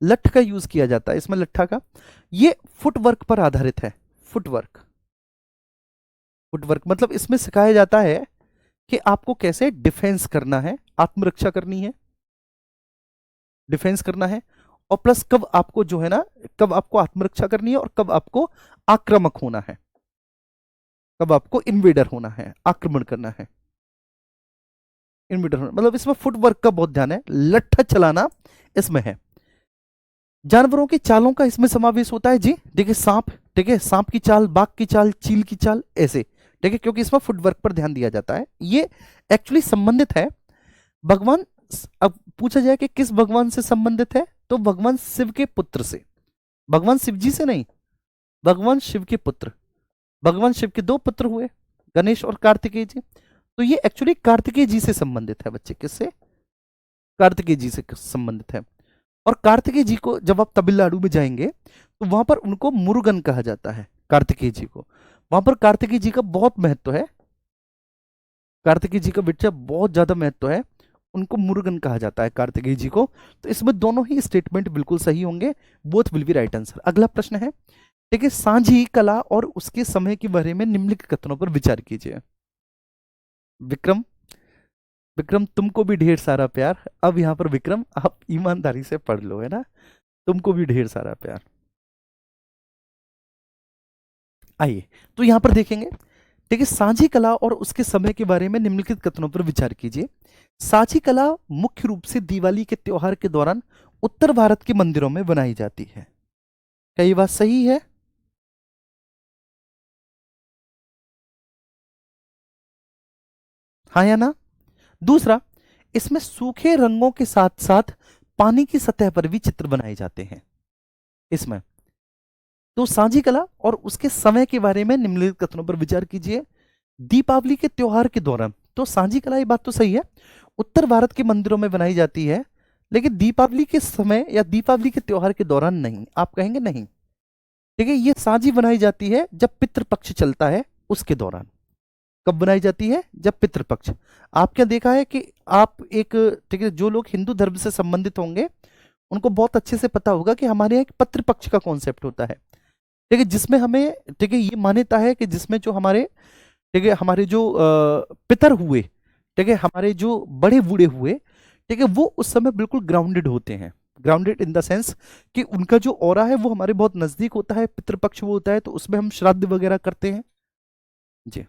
लठ का यूज किया जाता है इसमें, लट्ठा का। ये फुटवर्क पर आधारित है। फुटवर्क, फुटवर्क मतलब इसमें सिखाया जाता है कि आपको कैसे डिफेंस करना है, आत्मरक्षा करनी है, डिफेंस करना है, और प्लस कब आपको जो है ना, कब आपको आत्मरक्षा करनी है और कब आपको आक्रामक होना है, कब आपको इन्वेडर होना है, आक्रमण करना है। इन्वेडर होना मतलब इसमें फुटवर्क का बहुत ध्यान है, लट्ठा चलाना इसमें है। जानवरों की चालों का इसमें समावेश होता है जी। देखिए सांप, ठीक है, सांप की चाल, बाघ की चाल, चील की चाल, ऐसे। ठीक है, क्योंकि इसमें फुटवर्क पर ध्यान दिया जाता है। ये एक्चुअली संबंधित है भगवान, अब पूछा जाए कि किस भगवान से संबंधित है, तो भगवान शिव के पुत्र से, भगवान शिव जी से नहीं, भगवान शिव के पुत्र। भगवान शिव के दो पुत्र हुए, गणेश और कार्तिकेय जी। तो ये एक्चुअली कार्तिकेय जी से संबंधित है बच्चे। किससे? कार्तिकेय जी से संबंधित है। और कार्तिकेय जी को जब आप तमिलनाडु में जाएंगे तो वहां पर उनको मुरुगन कहा जाता है, कार्तिकेय जी को। वहां पर कार्तिकेय जी का बहुत महत्व है, कार्तिकेय जी का बेटा बहुत ज्यादा महत्व है, उनको मुरुगन कहा जाता है कार्तिकेय जी को। तो इसमें दोनों ही स्टेटमेंट बिल्कुल सही होंगे, both will be right answer. अगला प्रश्न है, ठीक है, सांझी कला और उसके समय के बारे में निम्नलिखित कथनों पर विचार कीजिए। विक्रम, विक्रम तुमको भी ढेर सारा प्यार। अब यहां पर विक्रम आप ईमानदारी से पढ़ लो, है ना, तुमको भी ढेर सारा प्यार। आइए तो यहां पर देखेंगे, ठीक है, सांझी कला और उसके समय के बारे में निम्नलिखित कथनों पर विचार कीजिए। सांझी कला मुख्य रूप से दिवाली के त्योहार के दौरान उत्तर भारत के मंदिरों में बनाई जाती है। क्या ये बात सही है? हाँ या ना? दूसरा, इसमें सूखे रंगों के साथ साथ पानी की सतह पर भी चित्र बनाए जाते हैं इसमें। तो सांझी कला और उसके समय के बारे में निम्नलिखित कथनों पर विचार कीजिए। दीपावली के त्योहार के दौरान, तो सांझी कला, ये बात तो सही है, उत्तर भारत के मंदिरों में बनाई जाती है, लेकिन दीपावली के समय या दीपावली के त्योहार के दौरान नहीं। आप कहेंगे नहीं, ठीक है, ये सांझी बनाई जाती है जब पितृपक्ष चलता है उसके दौरान। कब बनाई जाती है? जब पितृपक्ष। आप क्या देखा है कि आप एक, ठीक है, जो लोग हिंदू धर्म से संबंधित होंगे उनको बहुत अच्छे से पता होगा कि हमारे यहाँ एक पितृपक्ष का कॉन्सेप्ट होता है, ठीक है, जिसमें हमें, ठीक है, ये मान्यता है कि जिसमें जो हमारे, ठीक है, हमारे जो पितर हुए, ठीक है, हमारे जो बड़े बूढ़े हुए, ठीक है, वो उस समय बिल्कुल ग्राउंडेड होते हैं। ग्राउंडेड इन द सेंस कि उनका जो ऑरा है वो हमारे बहुत नजदीक होता है, पितृपक्ष वो होता है, तो उसमें हम श्राद्ध वगैरह करते हैं जी।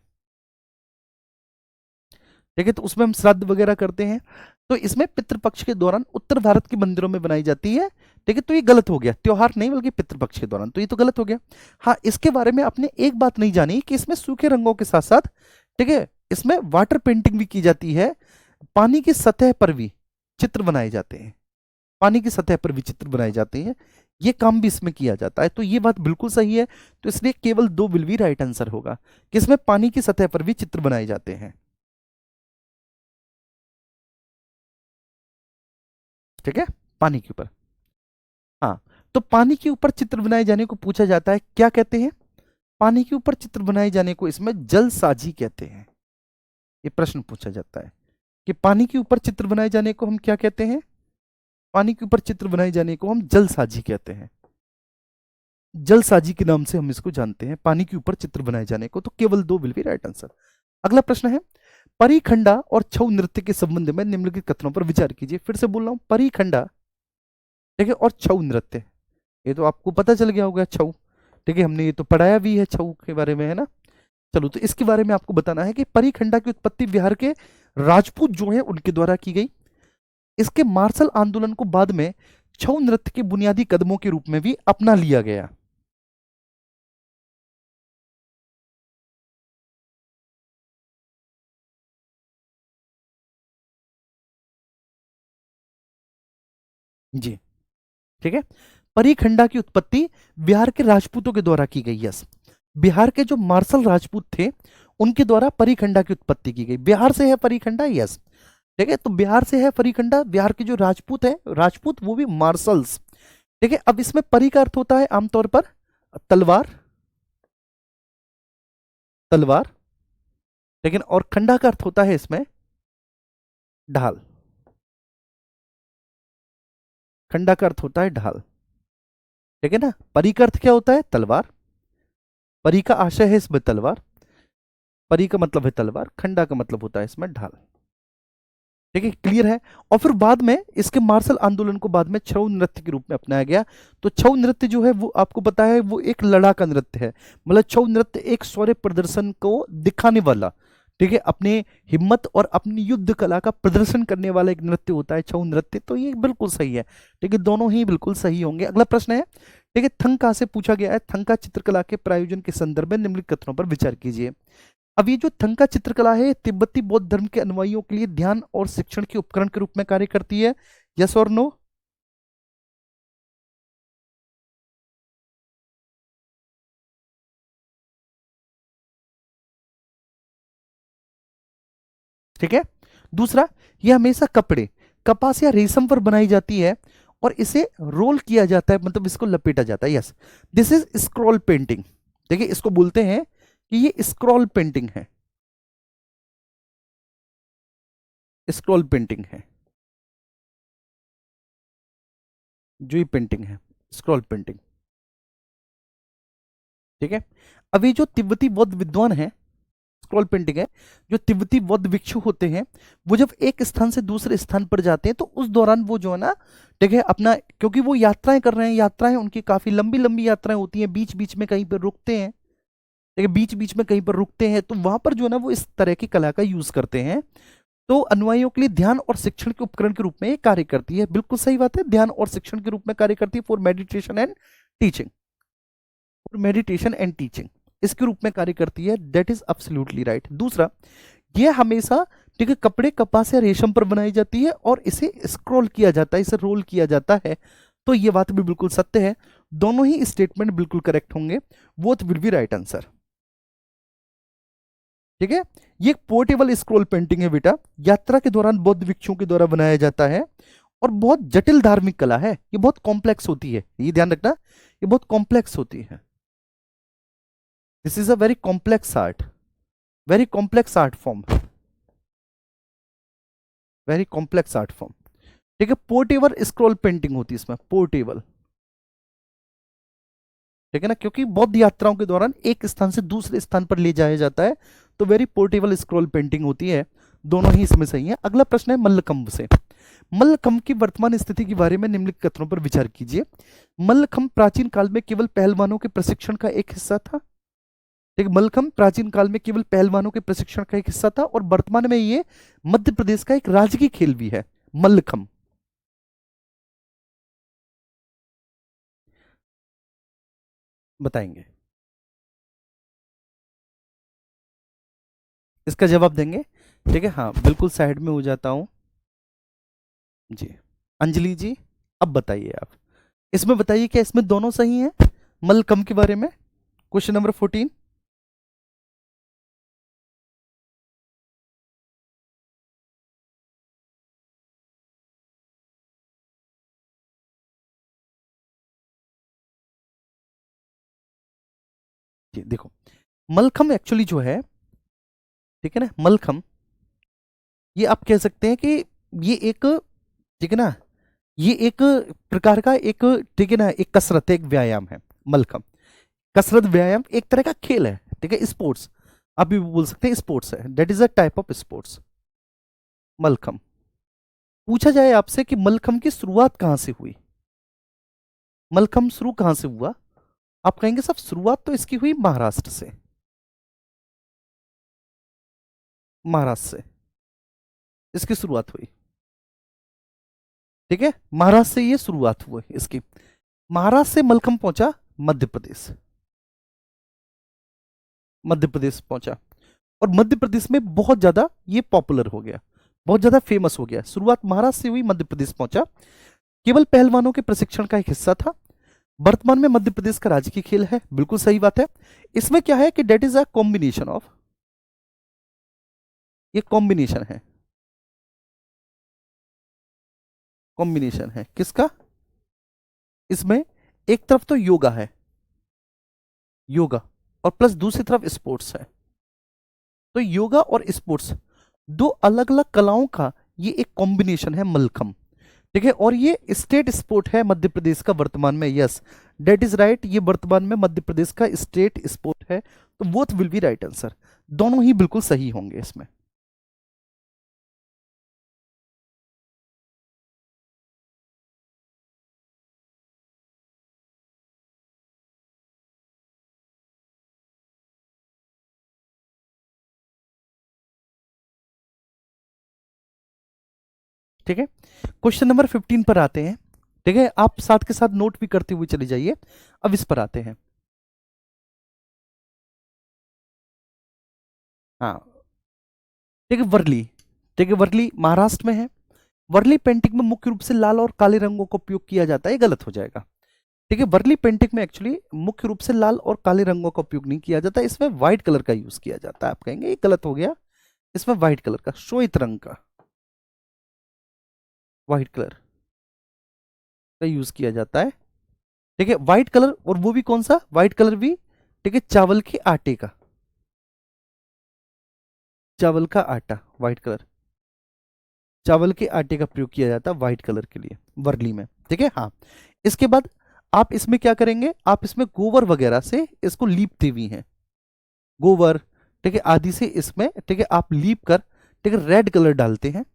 ठीक है, तो उसमें हम श्राद्ध वगैरह करते हैं। तो इसमें पितृपक्ष के दौरान उत्तर भारत के मंदिरों में बनाई जाती है। ठीक है, तो ये गलत हो गया, त्योहार नहीं बल्कि पितृपक्ष के दौरान, तो ये तो गलत हो गया। हाँ, इसके बारे में आपने एक बात नहीं जानी कि इसमें सूखे रंगों के साथ साथ, ठीक है, इसमें वाटर पेंटिंग भी की जाती है, पानी की सतह पर भी चित्र बनाए जाते हैं। पानी की सतह पर भी चित्र बनाए जाते हैं, ये काम भी इसमें किया जाता है। तो ये बात बिल्कुल सही है, तो इसलिए केवल दो विल बी राइट आंसर होगा, किसमें पानी की सतह पर भी चित्र बनाए जाते हैं। ठीक है, पानी के ऊपर। हाँ, तो पानी के ऊपर चित्र बनाए जाने को पूछा जाता है, क्या कहते हैं? पानी के ऊपर चित्र बनाए जाने को इसमें जलसाजी कहते हैं। ये प्रश्न पूछा जाता है कि पानी के ऊपर चित्र बनाए जाने को हम क्या कहते हैं? पानी के ऊपर चित्र बनाए जाने को हम जलसाजी कहते हैं। जलसाजी के नाम से हम इसको जानते हैं, पानी के ऊपर चित्र बनाए जाने को। तो केवल दो विल बी राइट आंसर। अगला प्रश्न है, परिखंडा और छऊ नृत्य के संबंध में निम्नलिखित कथनों पर विचार कीजिए। फिर से बोल रहा हूं, परिखंडा, ठीक है, और छऊ नृत्य, ये तो आपको पता चल गया होगा छऊ, ठीक है, हमने ये तो पढ़ाया भी है छऊ के बारे में, है ना। चलो, तो इसके बारे में आपको बताना है कि परिखंडा की उत्पत्ति बिहार के राजपूत जो है उनके द्वारा की गई। इसके मार्शल आंदोलन को बाद में छऊ नृत्य के बुनियादी कदमों के रूप में भी अपना लिया गया। जी, ठीक है, परिखंडा की उत्पत्ति बिहार के राजपूतों के द्वारा की गई। यस, बिहार के जो मार्शल राजपूत थे उनके द्वारा परिखंडा की उत्पत्ति की गई। बिहार से है परिखंडा, यस, ठीक है, तो बिहार से है परिखंडा। बिहार के जो राजपूत है, राजपूत वो भी मार्शल्स, ठीक है। अब इसमें परी का अर्थ होता है आमतौर पर तलवार, तलवार, लेकिन और खंडा का अर्थ होता है इसमें ढाल, खंडा का अर्थ होता है ढाल, ठीक है ना। परी का अर्थ क्या होता है? तलवार, परी का आशय है इसमें तलवार, परी का मतलब है तलवार, खंडा का मतलब होता है इसमें ढाल, ठीक है, क्लियर है। और फिर बाद में इसके मार्शल आंदोलन को बाद में छऊ नृत्य के रूप में अपनाया गया। तो छऊ नृत्य जो है वो आपको पता है वो एक लड़ाका नृत्य है, मतलब छऊ नृत्य एक शौर्य प्रदर्शन को दिखाने वाला, ठीक है, अपने हिम्मत और अपनी युद्ध कला का प्रदर्शन करने वाला एक नृत्य होता है छऊ नृत्य। तो ये बिल्कुल सही है, ठीक है, दोनों ही बिल्कुल सही होंगे। अगला प्रश्न है, ठीक है, थंका से पूछा गया है, थंका चित्रकला के प्रायोजन के संदर्भ में निम्नलिखित कथनों पर विचार कीजिए। अब ये जो थंका चित्रकला है तिब्बती बौद्ध धर्म के अनुयायियों के लिए ध्यान और शिक्षण के उपकरण के रूप में कार्य करती है, यस और नो? ठीक है, दूसरा, ये हमेशा कपड़े, कपास या रेशम पर बनाई जाती है और इसे रोल किया जाता है, मतलब इसको लपेटा जाता है। Yes, this is scroll painting, देखिए इसको बोलते हैं कि ये स्क्रॉल पेंटिंग है, स्क्रॉल पेंटिंग है जो ये पेंटिंग है, स्क्रॉल पेंटिंग, ठीक है। अभी जो तिब्बती बौद्ध विद्वान है, स्क्रॉल पेंटिंग है, जो तिब्बती बौद्ध भिक्षु होते हैं वो जब एक स्थान से दूसरे स्थान पर जाते हैं तो उस दौरान वो जो है ना, ठीक है, अपना, क्योंकि वो यात्राएं कर रहे हैं, यात्राएं उनकी काफी लंबी लंबी यात्राएं होती हैं, बीच बीच में कहीं पर रुकते हैं, ठीक है, बीच बीच में कहीं पर रुकते हैं, तो वहां पर जो है ना वो इस तरह की कला का यूज करते हैं। तो अनुयायियों के लिए ध्यान और शिक्षण के उपकरण के रूप में ये कार्य करती है, बिल्कुल सही बात है, ध्यान और शिक्षण के रूप में कार्य करती है, for meditation and teaching, for meditation and teaching इसके रूप में कार्य करती है, दैट इज एब्सोल्युटली राइट। दूसरा, ये हमेशा, ठीक है, कपड़े, कपास या रेशम पर बनाई जाती है और इसे स्क्रॉल किया जाता है, इसे रोल किया जाता है। तो ये बात भी बिल्कुल सत्य है, दोनों ही स्टेटमेंट बिल्कुल करेक्ट होंगे, both will be right answer, ठीक है। ये एक पोर्टेबल स्क्रॉल पेंटिंग है बेटा, यात्रा के दौरान बौद्ध भिक्षुओं के द्वारा बनाया जाता है और बहुत जटिल धार्मिक कला है, ये बहुत कॉम्प्लेक्स होती है, ये ध्यान रखना, ये बहुत कॉम्प्लेक्स होती है, this is a very complex art, very complex art form, very complex art form, ठीक है। पोर्टेबल स्क्रॉल पेंटिंग होती है इसमें, पोर्टेबल, ठीक है ना, क्योंकि बौद्ध यात्राओं के दौरान एक स्थान से दूसरे स्थान पर ले जाया जाता है, तो वेरी पोर्टेबल स्क्रॉल पेंटिंग होती है, दोनों ही इसमें सही है। अगला प्रश्न है मल्लखंभ से, मल्लखंभ की वर्तमान स्थिति के बारे में निम्नलिखित कथनों पर विचार कीजिए। मल्लखंभ प्राचीन काल में केवल पहलवानों के प्रशिक्षण का एक हिस्सा था, ठीक है, मल्लखंभ प्राचीन काल में केवल पहलवानों के प्रशिक्षण का एक हिस्सा था और वर्तमान में ये मध्य प्रदेश का एक राजकीय खेल भी है, मल्लखंभ। बताएंगे, इसका जवाब देंगे, ठीक है, हाँ बिल्कुल, साइड में हो जाता हूँ जी। अंजलि जी, अब बताइए आप, इसमें बताइए क्या इसमें दोनों सही हैं? मलखम के बारे में क्वेश्चन नंबर 14। जी देखो, मलखम एक्चुअली जो है, ठीक है ना, मलखम ये आप कह सकते हैं कि ये एक, ठीक है ना, ये एक प्रकार का एक, ठीक है ना, एक कसरत है, एक व्यायाम है मलखम। कसरत व्यायाम एक तरह का खेल है, ठीक है, स्पोर्ट्स, आप भी बोल सकते हैं स्पोर्ट्स है, that is a type of sports mallakhamb. पूछा जाए आपसे कि मलखम की शुरुआत कहां से हुई, मलखम शुरू कहां से हुआ, आप कहेंगे सब शुरुआत तो इसकी हुई महाराष्ट्र से, महाराष्ट्र से इसकी शुरुआत हुई, ठीक है, महाराष्ट्र से ये शुरुआत हुई इसकी। महाराष्ट्र से मलखम पहुंचा मध्य प्रदेश, मध्य प्रदेश पहुंचा, और मध्य प्रदेश में बहुत ज्यादा ये पॉपुलर हो गया, बहुत ज्यादा फेमस हो गया। शुरुआत महाराष्ट्र से हुई, मध्य प्रदेश पहुंचा, केवल पहलवानों के प्रशिक्षण का एक हिस्सा था। वर्तमान में मध्य प्रदेश का राजकीय खेल है, बिल्कुल सही बात है। इसमें क्या है कि that is a combination of, ये कॉम्बिनेशन है, कॉम्बिनेशन है किसका, इसमें एक तरफ तो योगा है, योगा, और प्लस दूसरी तरफ स्पोर्ट्स है। तो योगा और स्पोर्ट्स दो अलग अलग कलाओं का ये एक कॉम्बिनेशन है मलखम, ठीक है, और ये स्टेट स्पोर्ट है मध्य प्रदेश का वर्तमान में, यस डेट इज राइट, ये वर्तमान में मध्य प्रदेश का स्टेट स्पोर्ट है। तो both will be right answer, दोनों ही बिल्कुल सही होंगे इसमें। ठीक है, क्वेश्चन नंबर 15 पर आते हैं, ठीक है, आप साथ के साथ नोट भी करते हुए चले जाइए। अब इस पर आते हैं, हाँ, ठीक है, वर्ली, ठीक है, वर्ली महाराष्ट्र में है। वर्ली पेंटिंग में मुख्य रूप से लाल और काले रंगों का उपयोग किया जाता है, ये गलत हो जाएगा, ठीक है, वर्ली पेंटिंग में एक्चुअली मुख्य रूप से लाल और काले रंगों का उपयोग नहीं किया जाता, इसमें व्हाइट कलर का यूज किया जाता है। आप कहेंगे ये गलत हो गया, इसमें व्हाइट कलर का, श्वेत रंग का, व्हाइट कलर का यूज किया जाता है, ठीक है, व्हाइट कलर, और वो भी कौन सा व्हाइट कलर भी, ठीक है, चावल के आटे का, चावल का आटा व्हाइट कलर, चावल के आटे का प्रयोग किया जाता है व्हाइट कलर के लिए वर्ली में, ठीक है, हाँ। इसके बाद आप इसमें क्या करेंगे, आप इसमें गोबर वगैरह से इसको लीपते हुए हैं, गोबर, ठीक है, आदि से इसमें, ठीक है, आप लीप कर, ठीक है, रेड कलर डालते हैं,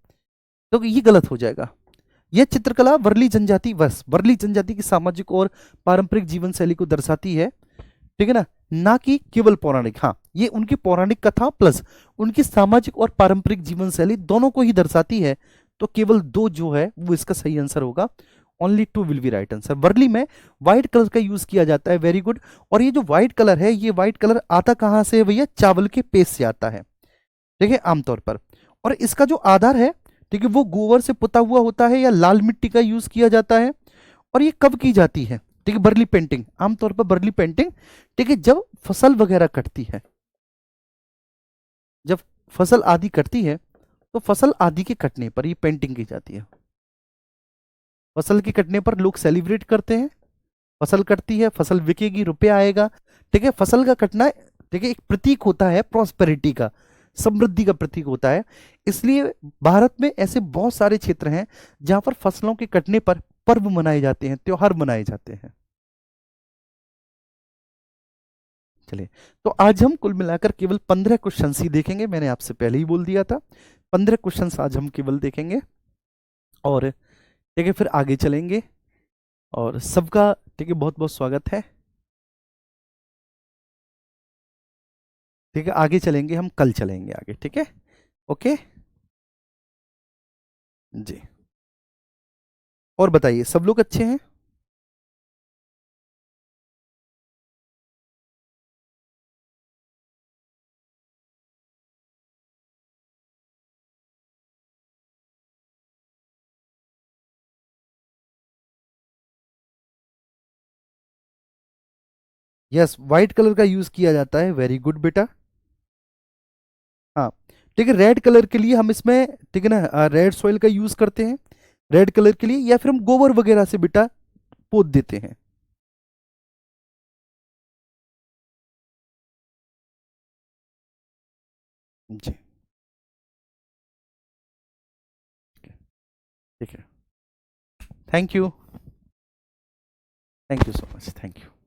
तो ये गलत हो जाएगा। यह चित्रकला वर्ली जनजाति, बस वर्ली जनजाति की सामाजिक और पारंपरिक जीवन शैली को दर्शाती है, ठीक है ना कि केवल पौराणिक, हाँ ये उनकी पौराणिक कथा प्लस उनकी सामाजिक और पारंपरिक जीवन शैली दोनों को ही दर्शाती है। तो केवल दो जो है वो इसका सही आंसर होगा, only two will be right answer. Warli में व्हाइट कलर का यूज किया जाता है, वेरी गुड। और ये जो व्हाइट कलर है, ये व्हाइट कलर आता कहां से है भैया, चावल के पेस्ट से आता है, ठीक है, आमतौर पर। और इसका जो आधार है, ठीक है, वो गोबर से पुता हुआ होता है या लाल मिट्टी का यूज किया जाता है। और ये कब की जाती है, ठीक है, बर्ली पेंटिंग, आमतौर पर बर्ली पेंटिंग, ठीक है, जब फसल वगैरह कटती है, जब फसल आदि कटती है, तो फसल आदि के कटने पर ये पेंटिंग की जाती है। फसल के कटने पर लोग सेलिब्रेट करते हैं, फसल कटती है, फसल बिकेगी, रुपया आएगा, ठीक है, फसल का कटना, ठीक है, एक प्रतीक होता है प्रॉस्पेरिटी का, समृद्धि का प्रतीक होता है। इसलिए भारत में ऐसे बहुत सारे क्षेत्र हैं जहां पर फसलों के कटने पर पर्व मनाए जाते हैं, त्योहार मनाए जाते हैं। चलिए, तो आज हम कुल मिलाकर केवल 15 क्वेश्चन ही देखेंगे, मैंने आपसे पहले ही बोल दिया था, 15 क्वेश्चन आज हम केवल देखेंगे, और ठीक है, फिर आगे चलेंगे। और सबका, ठीक है, बहुत बहुत स्वागत है, ठीक है, आगे चलेंगे, हम कल चलेंगे आगे, ठीक है, ओके जी। और बताइए सब लोग अच्छे हैं? यस, वाइट कलर का यूज किया जाता है, वेरी गुड बेटा। हाँ, ठीक है, रेड कलर के लिए हम इसमें, ठीक है ना, रेड सॉइल का यूज करते हैं रेड कलर के लिए, या फिर हम गोबर वगैरह से बेटा पोत देते हैं। जी, ठीक है। Thank you, thank you so much, thank you.